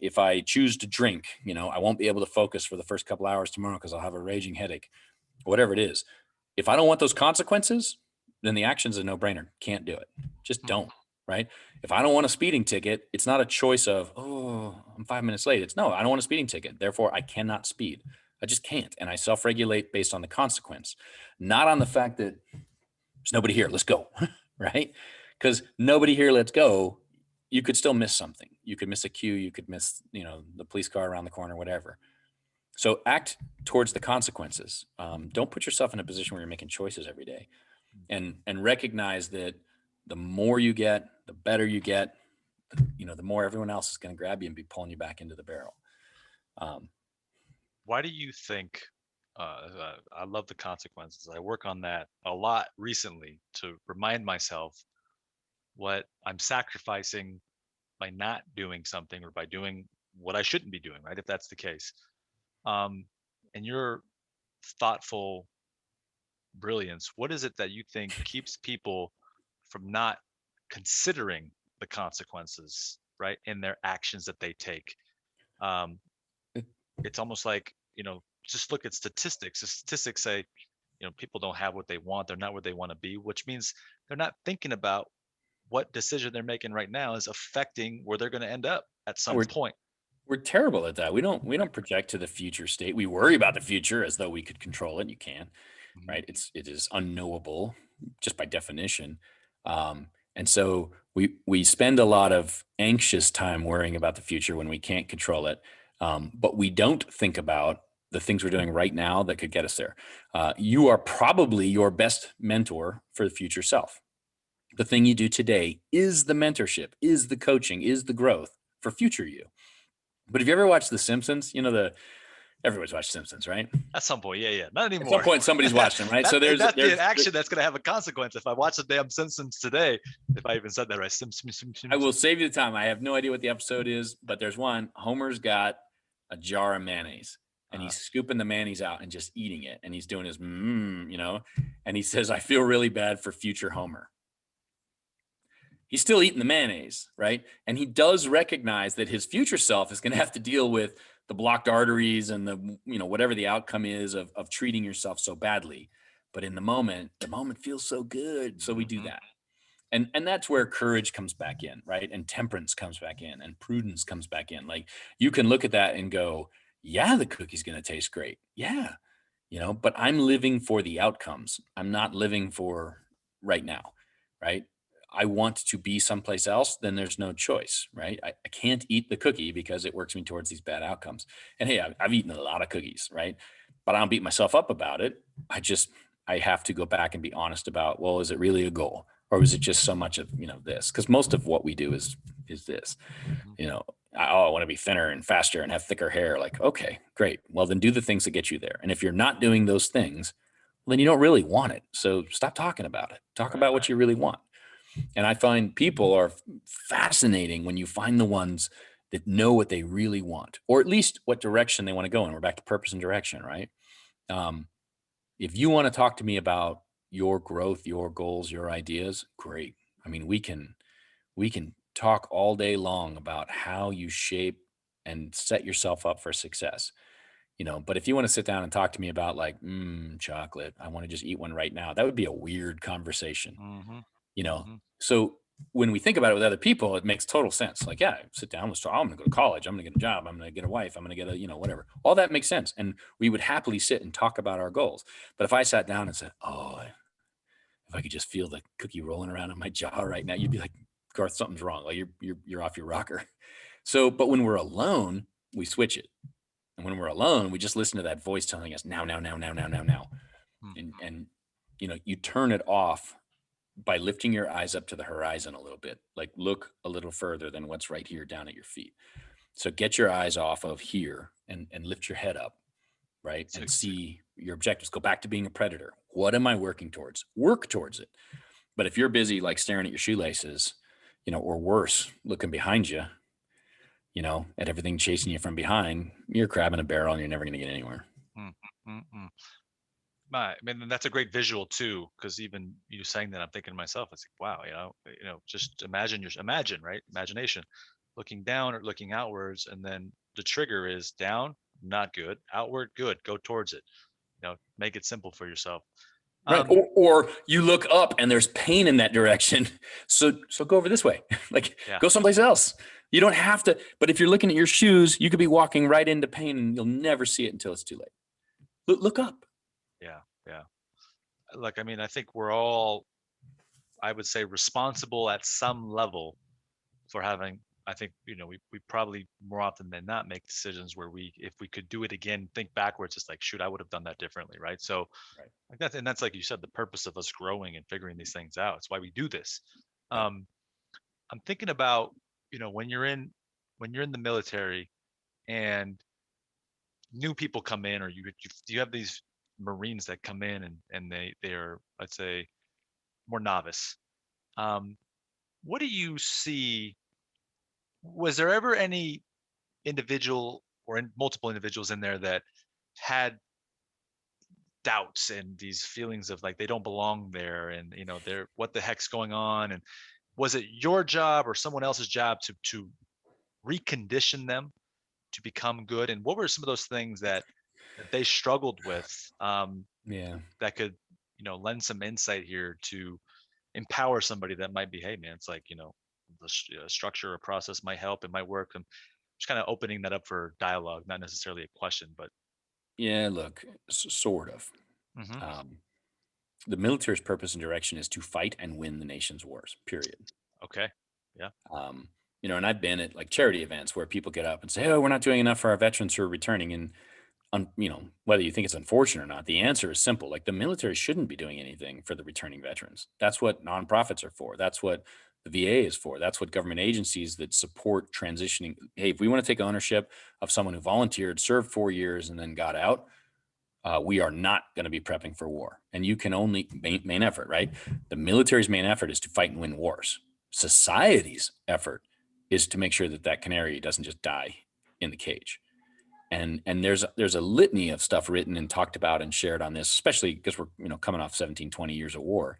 If I choose to drink, I won't be able to focus for the first couple hours tomorrow because I'll have a raging headache, whatever it is. If I don't want those consequences, then the action's a no-brainer. Can't do it. Just Hmm. don't, right? If I don't want a speeding ticket, it's not a choice of, oh, I'm 5 minutes late. It's no, I don't want a speeding ticket. Therefore, I cannot speed. I just can't. And I self-regulate based on the consequence, not on the fact that there's nobody here. Let's go. Right? Because nobody here, let's go. You could still miss something. You could miss a cue. You could miss, the police car around the corner, whatever. So act towards the consequences. Don't put yourself in a position where you're making choices every day, and recognize that the more you get, the better you get. The more everyone else is going to grab you and be pulling you back into the barrel. Why do you think? I love the consequences. I work on that a lot recently to remind myself what I'm sacrificing by not doing something or by doing what I shouldn't be doing, right? If that's the case. Um, and your thoughtful brilliance, what is it that you think keeps people from not considering the consequences, right, in their actions that they take? Um, it's almost like, just look at statistics. The statistics say, people don't have what they want. They're not where they want to be, which means they're not thinking about what decision they're making right now is affecting where they're going to end up at some we're point. we're terrible at that. We don't project to the future state. We worry about the future as though we could control it. You can't, Mhm. right? It is unknowable just by definition. And so we spend a lot of anxious time worrying about the future when we can't control it. But we don't think about the things we're doing right now that could get us there. You are probably your best mentor for the future self. The thing you do today is the mentorship, is the coaching, is the growth for future you. But have you ever watched The Simpsons? Everybody's watched Simpsons, right? At some point, yeah, not At some anymore. point, somebody's watching them, right? So That's the action that's going to have a consequence. If I watch the damn Simpsons today, if I even said that right, I will save you the time. I have no idea what the episode is, but there's one. Homer's got a jar of mayonnaise, and he's scooping the mayonnaise out and just eating it, and he's doing his and he says, "I feel really bad for future Homer." He's still eating the mayonnaise, right? And he does recognize that his future self is going to have to deal with the blocked arteries and the, whatever the outcome is of treating yourself so badly. But in the moment feels so good. So we do that. And that's where courage comes back in, right? And temperance comes back in and prudence comes back in. Like you can look at that and go, yeah, the cookie's going to taste great. Yeah. But I'm living for the outcomes. I'm not living for right now, right? I want to be someplace else, then there's no choice, right? I can't eat the cookie because it works me towards these bad outcomes. And hey, I've eaten a lot of cookies, right? But I don't beat myself up about it. I have to go back and be honest about, well, is it really a goal? Or is it just so much of, this? Because most of what we do is this, I want to be thinner and faster and have thicker hair. Like, okay, great. Well, then do the things that get you there. And if you're not doing those things, well, then you don't really want it. So stop talking about it. Talk about what you really want. And I find people are fascinating when you find the ones that know what they really want, or at least what direction they want to go in. We're back to purpose and direction, right? If you want to talk to me about your growth, your goals, your ideas, great. I mean, we can talk all day long about how you shape and set yourself up for success. But if you want to sit down and talk to me about like, chocolate, I want to just eat one right now, that would be a weird conversation. So when we think about it with other people, it makes total sense. Like, yeah, sit down, let's talk. I'm going to go to college. I'm going to get a job. I'm going to get a wife. I'm going to get a, whatever. All that makes sense. And we would happily sit and talk about our goals. But if I sat down and said, oh, if I could just feel the cookie rolling around in my jaw right now, you'd be like, Garth, something's wrong. Like you're off your rocker. So, but when we're alone, we switch it. And when we're alone, we just listen to that voice telling us now. And you turn it off by lifting your eyes up to the horizon a little bit, like look a little further than what's right here down at your feet. So get your eyes off of here and lift your head up, right? And see your objectives. Go back to being a predator. What am I working towards? Work towards it. But if you're busy like staring at your shoelaces, or worse, looking behind you, at everything chasing you from behind, you're crabbing a barrel and you're never going to get anywhere. I mean, that's a great visual too, because even you saying that, I'm thinking to myself, it's like, wow, just imagine right? Imagination, looking down or looking outwards, and then the trigger is down, not good, outward, good, go towards it. Make it simple for yourself. Right. Or you look up and there's pain in that direction. So go over this way, go someplace else. You don't have to, but if you're looking at your shoes, you could be walking right into pain and you'll never see it until it's too late. Look up. Yeah. Like, I mean, I think we're all, I would say, responsible at some level for having, I think, we probably more often than not make decisions where if we could do it again, think backwards, it's like, shoot, I would have done that differently. Right. So like that's like you said, the purpose of us growing and figuring these things out. It's why we do this. I'm thinking about, when you're in the military and new people come in, or you have these Marines that come in and they're, let's say, more novice. What do you see? Was there ever any individual or multiple individuals in there that had doubts and these feelings of like they don't belong there, and they're, what the heck's going on? And was it your job or someone else's job to recondition them to become good? And what were some of those things that they struggled with, that could lend some insight here to empower somebody that might be, hey man, it's like, the structure or process might help, it might work. I'm just kind of opening that up for dialogue, not necessarily a question, but look, sort of. The military's purpose and direction is to fight and win the nation's wars, period. Okay. Yeah. And I've been at like charity events where people get up and say, oh, we're not doing enough for our veterans who are returning. And whether you think it's unfortunate or not, the answer is simple. Like, the military shouldn't be doing anything for the returning veterans. That's what nonprofits are for. That's what the VA is for. That's what government agencies that support transitioning. Hey, if we want to take ownership of someone who volunteered, served 4 years, and then got out, we are not going to be prepping for war. And you can only main effort, right? The military's main effort is to fight and win wars. Society's effort is to make sure that that canary doesn't just die in the cage. And there's a litany of stuff written and talked about and shared on this, especially because we're coming off 17, 20 years of war,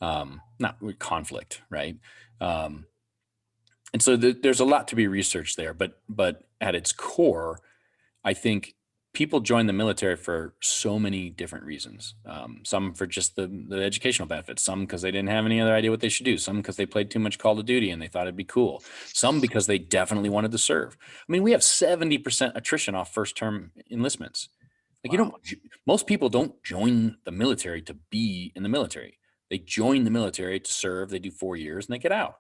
not conflict, right? And so there's a lot to be researched there, but at its core, I think people join the military for so many different reasons. Some for just the educational benefits, some because they didn't have any other idea what they should do, some because they played too much Call of Duty and they thought it'd be cool, some because they definitely wanted to serve. I mean, we have 70% attrition off first term enlistments. Like, Wow. most people don't join the military to be in the military. They join the military to serve. They do 4 years and they get out.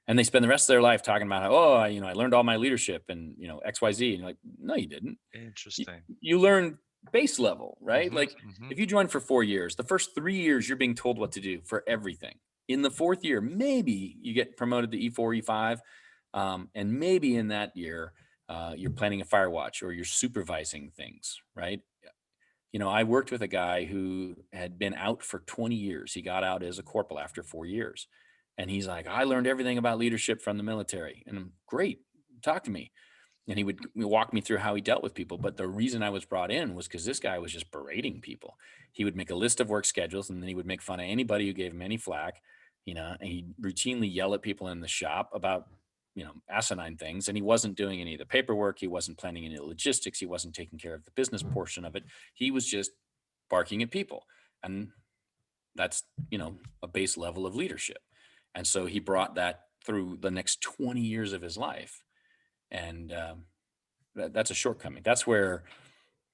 And they spend the rest of their life talking about how, I learned all my leadership and, XYZ. And you're like, no, you didn't. Interesting. You learned base level, right? Mm-hmm, Like if you join for 4 years, the first 3 years, you're being told what to do for everything. In the fourth year, maybe you get promoted to E4, E5. And maybe in that year, you're planning a fire watch or you're supervising things, right? I worked with a guy who had been out for 20 years. He got out as a corporal after 4 years. And he's like, I learned everything about leadership from the military. And I'm great. Talk to me. And he would walk me through how he dealt with people. But the reason I was brought in was because this guy was just berating people. He would make a list of work schedules and then he would make fun of anybody who gave him any flack, and he'd routinely yell at people in the shop about, asinine things. And he wasn't doing any of the paperwork. He wasn't planning any logistics. He wasn't taking care of the business portion of it. He was just barking at people. And that's, a base level of leadership. And so he brought that through the next 20 years of his life. And that's a shortcoming. That's where,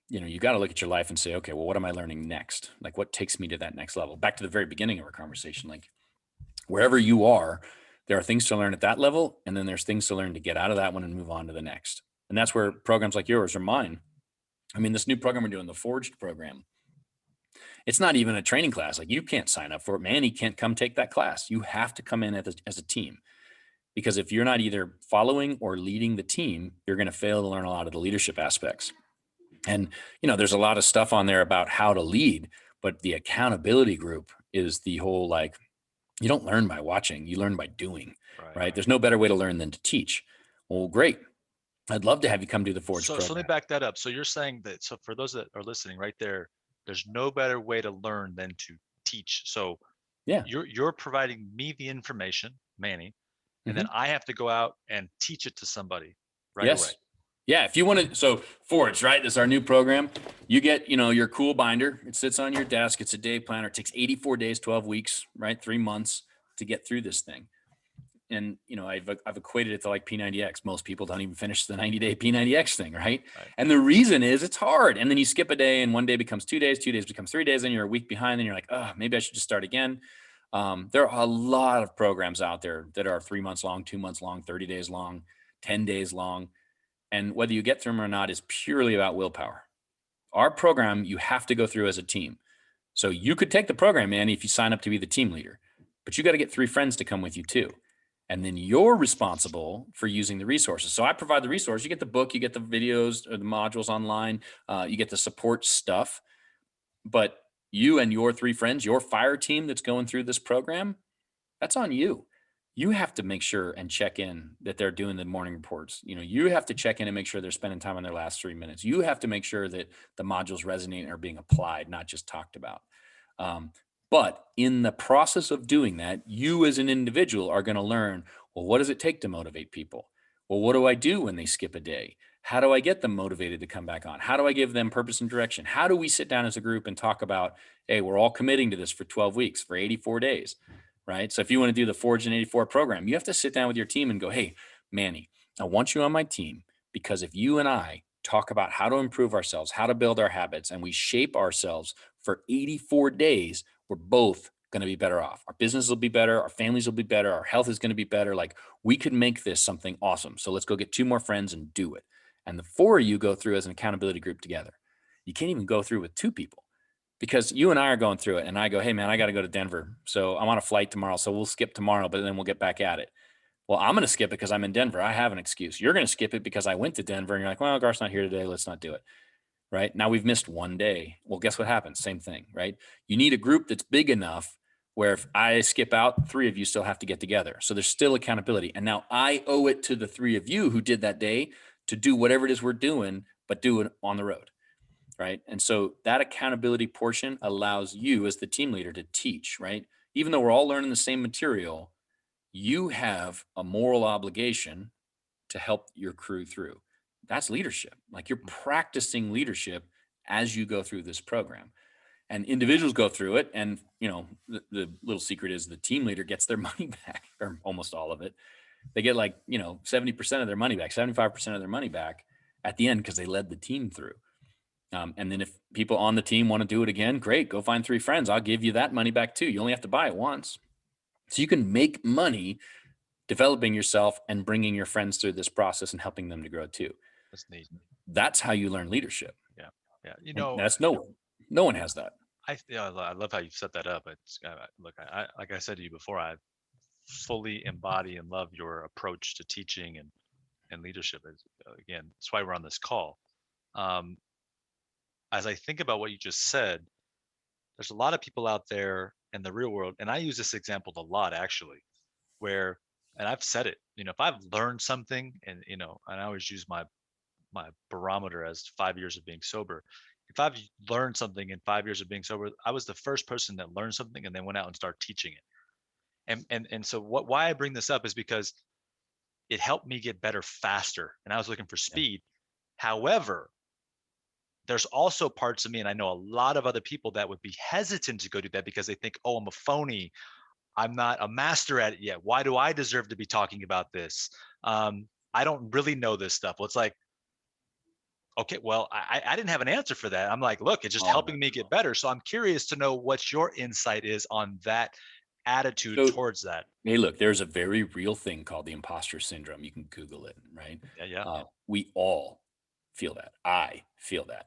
you got to look at your life and say, okay, well, what am I learning next? Like what takes me to that next level? Back to the very beginning of our conversation, like wherever you are, there are things to learn at that level. And then there's things to learn to get out of that one and move on to the next. And that's where programs like yours or mine, I mean, this new program we're doing, the Forged program, it's not even a training class. Like you can't sign up for it. Manny can't come take that class. You have to come in as a team, because if you're not either following or leading the team, you're going to fail to learn a lot of the leadership aspects. And, there's a lot of stuff on there about how to lead, but the accountability group is the whole, like, you don't learn by watching, you learn by doing, right? There's no better way to learn than to teach. Well, great. I'd love to have you come do the Forge program. So let me back that up. So you're saying that, so for those that are listening right there, there's no better way to learn than to teach. So yeah, you're providing me the information, Manny, and then I have to go out and teach it to somebody right away. Yeah, if you want to, so Forge, right? This is our new program. You get, your cool binder. It sits on your desk. It's a day planner. It takes 84 days, 12 weeks, right? 3 months to get through this thing. And, I've equated it to like P90X. Most people don't even finish the 90-day P90X thing, right? And the reason is it's hard. And then you skip a day and one day becomes 2 days, 2 days becomes 3 days, and you're a week behind. And you're like, oh, maybe I should just start again. There are a lot of programs out there that are 3 months long, 2 months long, 30 days long, 10 days long. And whether you get through them or not is purely about willpower. Our program, you have to go through as a team. So you could take the program, Manny, if you sign up to be the team leader, but you got to get 3 friends to come with you too. And then you're responsible for using the resources. So I provide the resource. You get the book, you get the videos or the modules online, you get the support stuff. But you and your 3 friends, your fire team that's going through this program, that's on you. You have to make sure and check in that they're doing the morning reports. You have to check in and make sure they're spending time on their last 3 minutes. You have to make sure that the modules resonate and are being applied, not just talked about. But in the process of doing that, you as an individual are going to learn, well, what does it take to motivate people? Well, what do I do when they skip a day? How do I get them motivated to come back on? How do I give them purpose and direction? How do we sit down as a group and talk about, hey, we're all committing to this for 12 weeks, for 84 days, right? So if you want to do the Forge in 84 program, you have to sit down with your team and go, hey, Manny, I want you on my team because if you and I talk about how to improve ourselves, how to build our habits, and we shape ourselves for 84 days, we're both going to be better off. Our business will be better. Our families will be better. Our health is going to be better. Like we could make this something awesome. So let's go get 2 more friends and do it. And the 4 of you go through as an accountability group together. You can't even go through with 2 people. because you and I are going through it, and I go, hey man, I got to go to Denver, so I'm on a flight tomorrow, so we'll skip tomorrow, but then we'll get back at it. Well, I'm going to skip it because I'm in Denver. I have an excuse. You're going to skip it because I went to Denver, and you're like, well, Garth's not here today. Let's not do it. Right now, we've missed one day. Well, guess what happens? Same thing, right? You need a group that's big enough where if I skip out, 3 of you still have to get together. So there's still accountability. And now I owe it to the 3 of you who did that day to do whatever it is we're doing, but do it on the road. Right. And so that accountability portion allows you as the team leader to teach, right? Even though we're all learning the same material, you have a moral obligation to help your crew through. That's leadership. Like you're practicing leadership as you go through this program. And individuals go through it. And, the little secret is the team leader gets their money back, or almost all of it. They get 70% of their money back, 75% of their money back at the end because they led the team through. And then if people on the team want to do it again, great, go find 3 friends. I'll give you that money back too. You only have to buy it once. So you can make money developing yourself and bringing your friends through this process and helping them to grow too. That's neat. That's how you learn leadership. Yeah. Yeah. And that's no one has that. I love how you set that up. It's look, I like I said to you before, I fully embody and love your approach to teaching and leadership. Again, that's why we're on this call. Um, as I think about what you just said, there's a lot of people out there in the real world, and I use this example a lot actually, where, and I've said it, if I've learned something, and and I always use my barometer as 5 years of being sober. If I've learned something in 5 years of being sober, I was the first person that learned something and then went out and started teaching it. And so why I bring this up is because it helped me get better faster, and I was looking for speed. However, there's also parts of me, and I know a lot of other people that would be hesitant to go do that because they think, oh, I'm a phony. I'm not a master at it yet. Why do I deserve to be talking about this? I don't really know this stuff. Well, it's like, okay, well, I didn't have an answer for that. I'm like, look, it's just helping me get better. So I'm curious to know what your insight is on that attitude towards that. Hey, look, there's a very real thing called the imposter syndrome. You can Google it, right? Yeah. We all feel that. I feel that.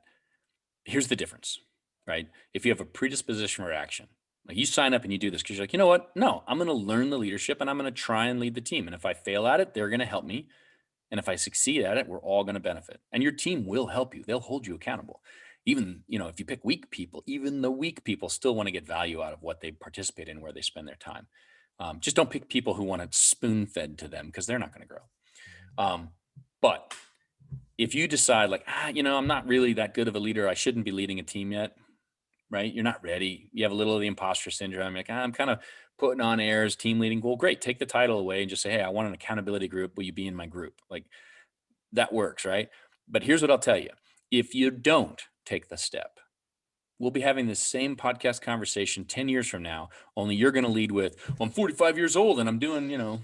Here's the difference, right? If you have a predisposition or action, like you sign up and you do this because you're like, you know what? No, I'm going to learn the leadership and I'm going to try and lead the team. And if I fail at it, they're going to help me. And if I succeed at it, we're all going to benefit. And your team will help you. They'll hold you accountable. Even, if you pick weak people, even the weak people still want to get value out of what they participate in, where they spend their time. Just don't pick people who want it spoon fed to them because they're not going to grow. But if you decide I'm not really that good of a leader, I shouldn't be leading a team yet, right? You're not ready. You have a little of the imposter syndrome. Like, I'm kind of putting on airs, team leading. Well, great. Take the title away and just say, hey, I want an accountability group. Will you be in my group? Like that works, right? But here's what I'll tell you. If you don't take the step, we'll be having the same podcast conversation 10 years from now, only you're going to lead with, well, I'm 45 years old and I'm doing,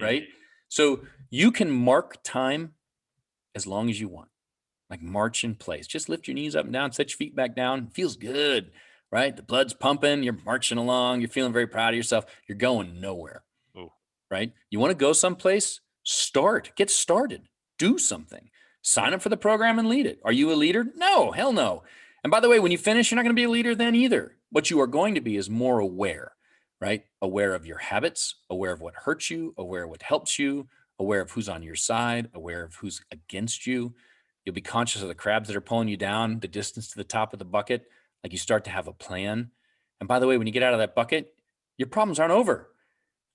right? So you can mark time as long as you want, like march in place. Just lift your knees up and down, set your feet back down. It feels good, right? The blood's pumping. You're marching along. You're feeling very proud of yourself. You're going nowhere, right? You want to go someplace? Get started, do something. Sign up for the program and lead it. Are you a leader? No, hell no. And by the way, when you finish, you're not going to be a leader then either. What you are going to be is more aware, right? Aware of your habits, aware of what hurts you, aware of what helps you, aware of who's on your side, aware of who's against you. You'll be conscious of the crabs that are pulling you down, the distance to the top of the bucket. Like you start to have a plan. And by the way, when you get out of that bucket, your problems aren't over.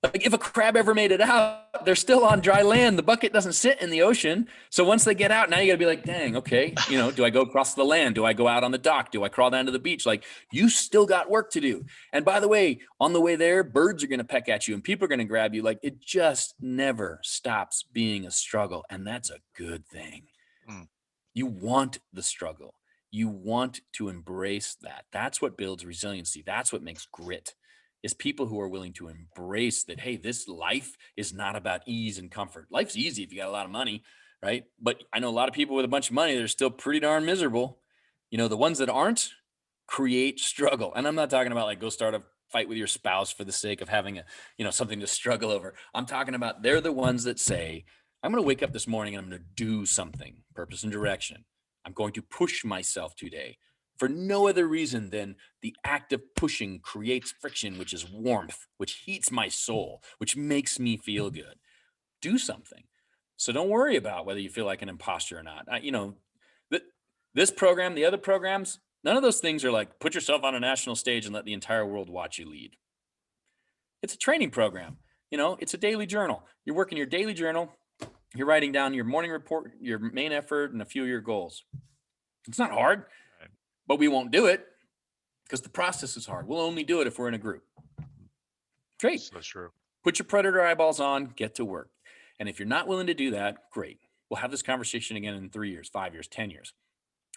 Like if a crab ever made it out, they're still on dry land. The bucket doesn't sit in the ocean. So once they get out, now you got to be like, dang, okay, do I go across the land? Do I go out on the dock? Do I crawl down to the beach? Like you still got work to do. And by the way, on the way there, birds are going to peck at you and people are going to grab you. Like it just never stops being a struggle. And that's a good thing. You want the struggle. You want to embrace that. That's what builds resiliency. That's what makes grit. Is people who are willing to embrace that, hey, this life is not about ease and comfort. Life's easy if you got a lot of money, right? But I know a lot of people with a bunch of money that are still pretty darn miserable. The ones that aren't create struggle. And I'm not talking about like go start a fight with your spouse for the sake of having something to struggle over. I'm talking about they're the ones that say, I'm going to wake up this morning and I'm going to do something, purpose and direction. I'm going to push myself today. for no other reason than the act of pushing creates friction, which is warmth, which heats my soul, which makes me feel good. Do something. So don't worry about whether you feel like an imposter or not. This program, the other programs, none of those things are like put yourself on a national stage and let the entire world watch you lead. It's a training program. It's a daily journal. You're working your daily journal. You're writing down your morning report, your main effort, and a few of your goals. It's not hard, Right. but we won't do it because the process is hard. We'll only do it if we're in a group. Great. So true. Put your predator eyeballs on, get to work. And if you're not willing to do that, great. We'll have this conversation again in 3 years, 5 years, 10 years.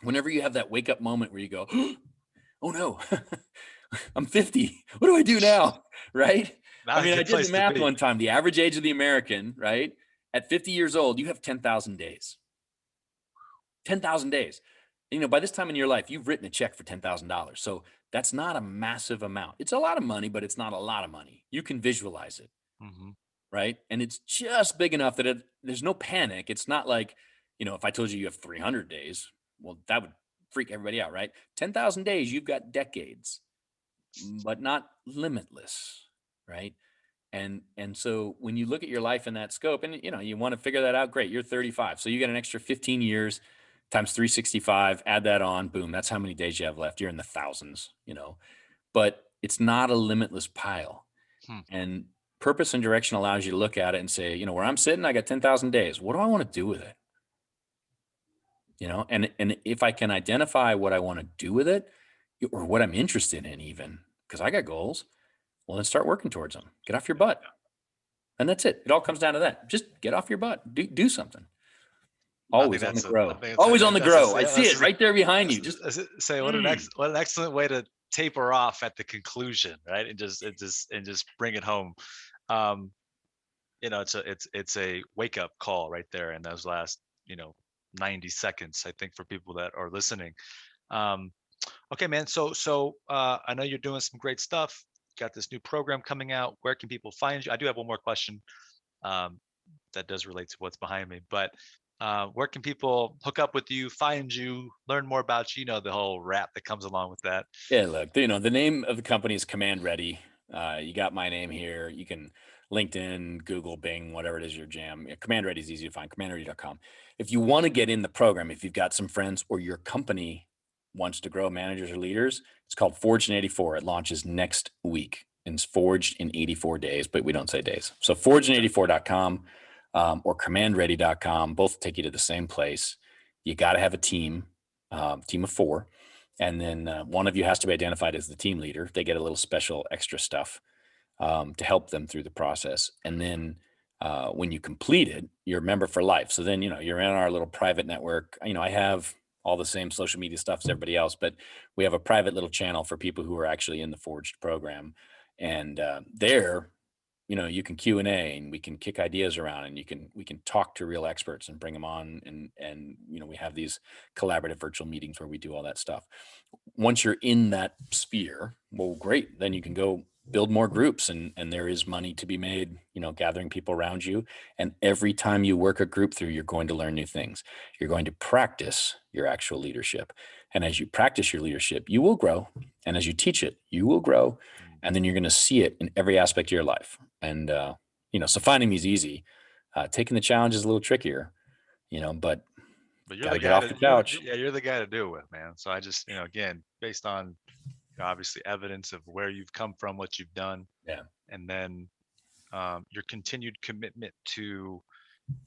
Whenever you have that wake up moment where you go, oh no, I'm 50. What do I do now? Right? Not I mean, a I good did place the to math be. one time. The average age of the American, right? At 50 years old, you have 10,000 days. 10,000 days. By this time in your life, you've written a check for $10,000. So that's not a massive amount. It's a lot of money, but it's not a lot of money. You can visualize it. Mm-hmm. Right. And it's just big enough that there's no panic. It's not like, if I told you you have 300 days, well, that would freak everybody out. Right. 10,000 days, you've got decades, but not limitless. Right. And so when you look at your life in that scope and, you want to figure that out, great. You're 35. So you get an extra 15 years times 365, add that on, boom. That's how many days you have left. You're in the thousands, but it's not a limitless pile. And purpose and direction allows you to look at it and say, where I'm sitting, I got 10,000 days. What do I want to do with it? And if I can identify what I want to do with it or what I'm interested in, even because I got goals, well, then start working towards them. Get off your butt. And that's it. It all comes down to that. Just get off your butt. Do something. Always on the grow. Always on the grow. I see it right there behind you. Just say what an excellent way to taper off at the conclusion, right? And just bring it home. It's a wake up call right there in those last 90 seconds, I think, for people that are listening. Okay, man. So I know you're doing some great stuff. Got this new program coming out. Where can people find you? I do have one more question that does relate to what's behind me, but where can people hook up with you, find you, learn more about you? The whole rap that comes along with that. Yeah, look, the name of the company is Command Ready. You got my name here. You can LinkedIn, Google, Bing, whatever it is your jam. Command Ready is easy to find, commandready.com. If you want to get in the program, if you've got some friends or your company wants to grow managers or leaders, it's called Forged in 84. It launches next week. And it's forged in 84 days, but we don't say days. So forgedin84.com or commandready.com, both take you to the same place. You got to have a team of 4. And then one of you has to be identified as the team leader. They get a little special extra stuff to help them through the process. And then when you complete it, you're a member for life. So then, you're in our little private network. I have all the same social media stuff as everybody else, but we have a private little channel for people who are actually in the Forged program. And there, you can Q&A and we can kick ideas around and we can talk to real experts and bring them on. And we have these collaborative virtual meetings where we do all that stuff. Once you're in that sphere, well, great. Then you can go build more groups and there is money to be made, gathering people around you. And every time you work a group through, you're going to learn new things. You're going to practice your actual leadership. And as you practice your leadership, you will grow. And as you teach it, you will grow. And then you're going to see it in every aspect of your life. And, so finding me is easy. Taking the challenge is a little trickier, but you're the guy you're the guy to do it with, man. So I just, again, based on obviously evidence of where you've come from, what you've done, and then your continued commitment to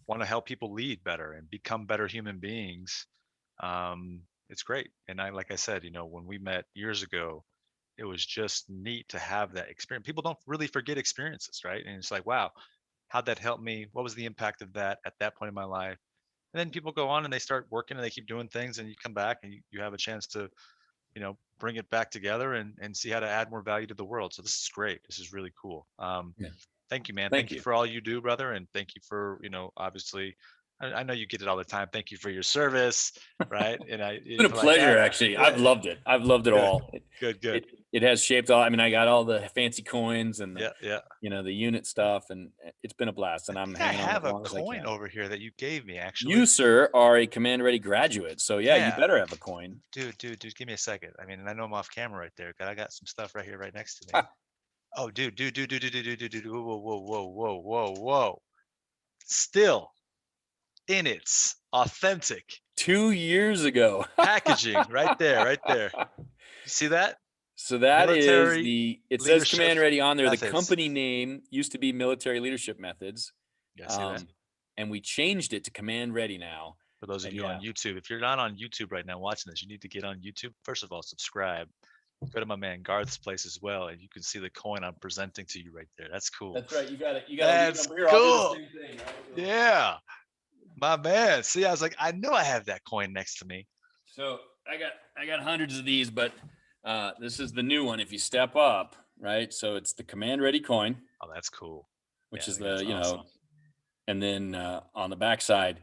want to help people lead better and become better human beings. It's great. And like I said, when we met years ago, it was just neat to have that experience. People don't really forget experiences, right? And it's like, wow, how'd that help me? What was the impact of that at that point in my life? And then people go on and they start working and they keep doing things, and you come back and you have a chance to, bring it back together and see how to add more value to the world. So this is great. This is really cool. Thank you, man. Thank you for all you do, brother. And thank you for, obviously, I know you get it all the time. Thank you for your service. Right. And it's been a pleasure, actually. I've loved it. I've loved it all. Good. it has shaped all. I mean, I got all the fancy coins and the, Yeah. the unit stuff, and it's been a blast. And I I'm think I hanging on have as a long as I coin can. over here that you gave me, actually. You, sir, are a Command Ready graduate, so yeah, you Yeah. better have a coin. Dude, give me a second. I mean, and I know I'm off camera right there. I got some stuff right here, right next to me. Oh, dude. Whoa. Still in its authentic 2 years ago. packaging, right there, right there. You see that? So that is Military it says leadership Command Ready on there. The methods. company name used to be Military Leadership Methods. Yeah, see that? And we changed it to Command Ready now. For those of And you on YouTube, if you're not on YouTube right now watching this, you need to get on YouTube. First of all, subscribe. Go to my man Garth's place as well, and you can see the coin I'm presenting to you right there. That's cool. That's right. You got to leave That's number here. cool. I'll do the same thing. Right? Yeah, my man. See, I was like, I know I have that coin next to me. So I got hundreds of these, but this is the new one. If you step up, right? So it's the Command Ready coin. Oh, that's cool. Which is awesome. and then on the backside,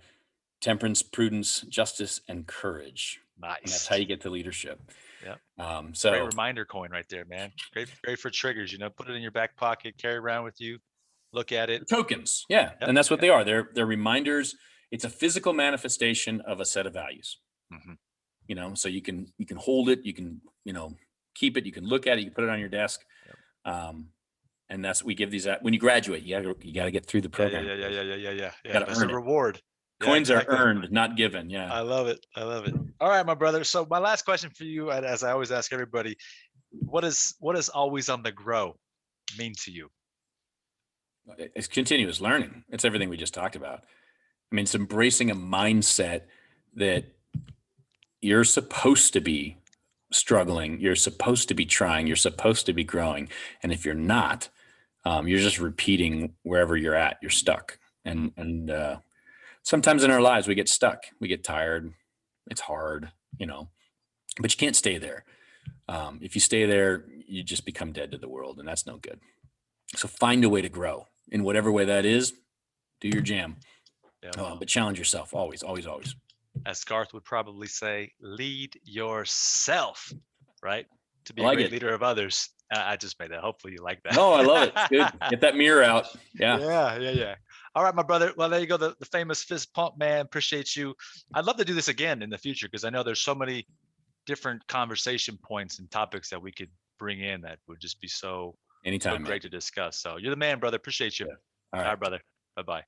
temperance, prudence, justice, and courage. Nice. And that's how you get to leadership. Yeah. So great reminder coin right there, man. Great for triggers. Put it in your back pocket, carry around with you, look at it. Tokens, yeah, yep. And that's what they are. They're reminders. It's a physical manifestation of a set of values. Mm-hmm. So you can hold it, you can keep it, you can look at it, you can put it on your desk. Yep. And that's we give these out when you graduate. You got to get through the program. Yeah. That's a reward. Coins are earned, not given. Yeah. I love it. All right, my brother. So my last question for you, as I always ask everybody, what does always on the grow mean to you? It's continuous learning. It's everything we just talked about. I mean, it's embracing a mindset that you're supposed to be struggling. You're supposed to be trying. You're supposed to be growing. And if you're not, you're just repeating wherever you're at. You're stuck. And sometimes in our lives, we get stuck. We get tired. It's hard, but you can't stay there. If you stay there, you just become dead to the world, and that's no good. So find a way to grow in whatever way that is. Do your jam, but challenge yourself always. As Garth would probably say, lead yourself, right? To be a great leader of others. I just made that. Hopefully you like that. No, I love it. It's good. Get that mirror out. Yeah. All right, my brother. Well, there you go. The famous fist pump, man. Appreciate you. I'd love to do this again in the future because I know there's so many different conversation points and topics that we could bring in that would just be so anytime great to discuss. So you're the man, brother. Appreciate you. Yeah. All right, brother. Bye-bye.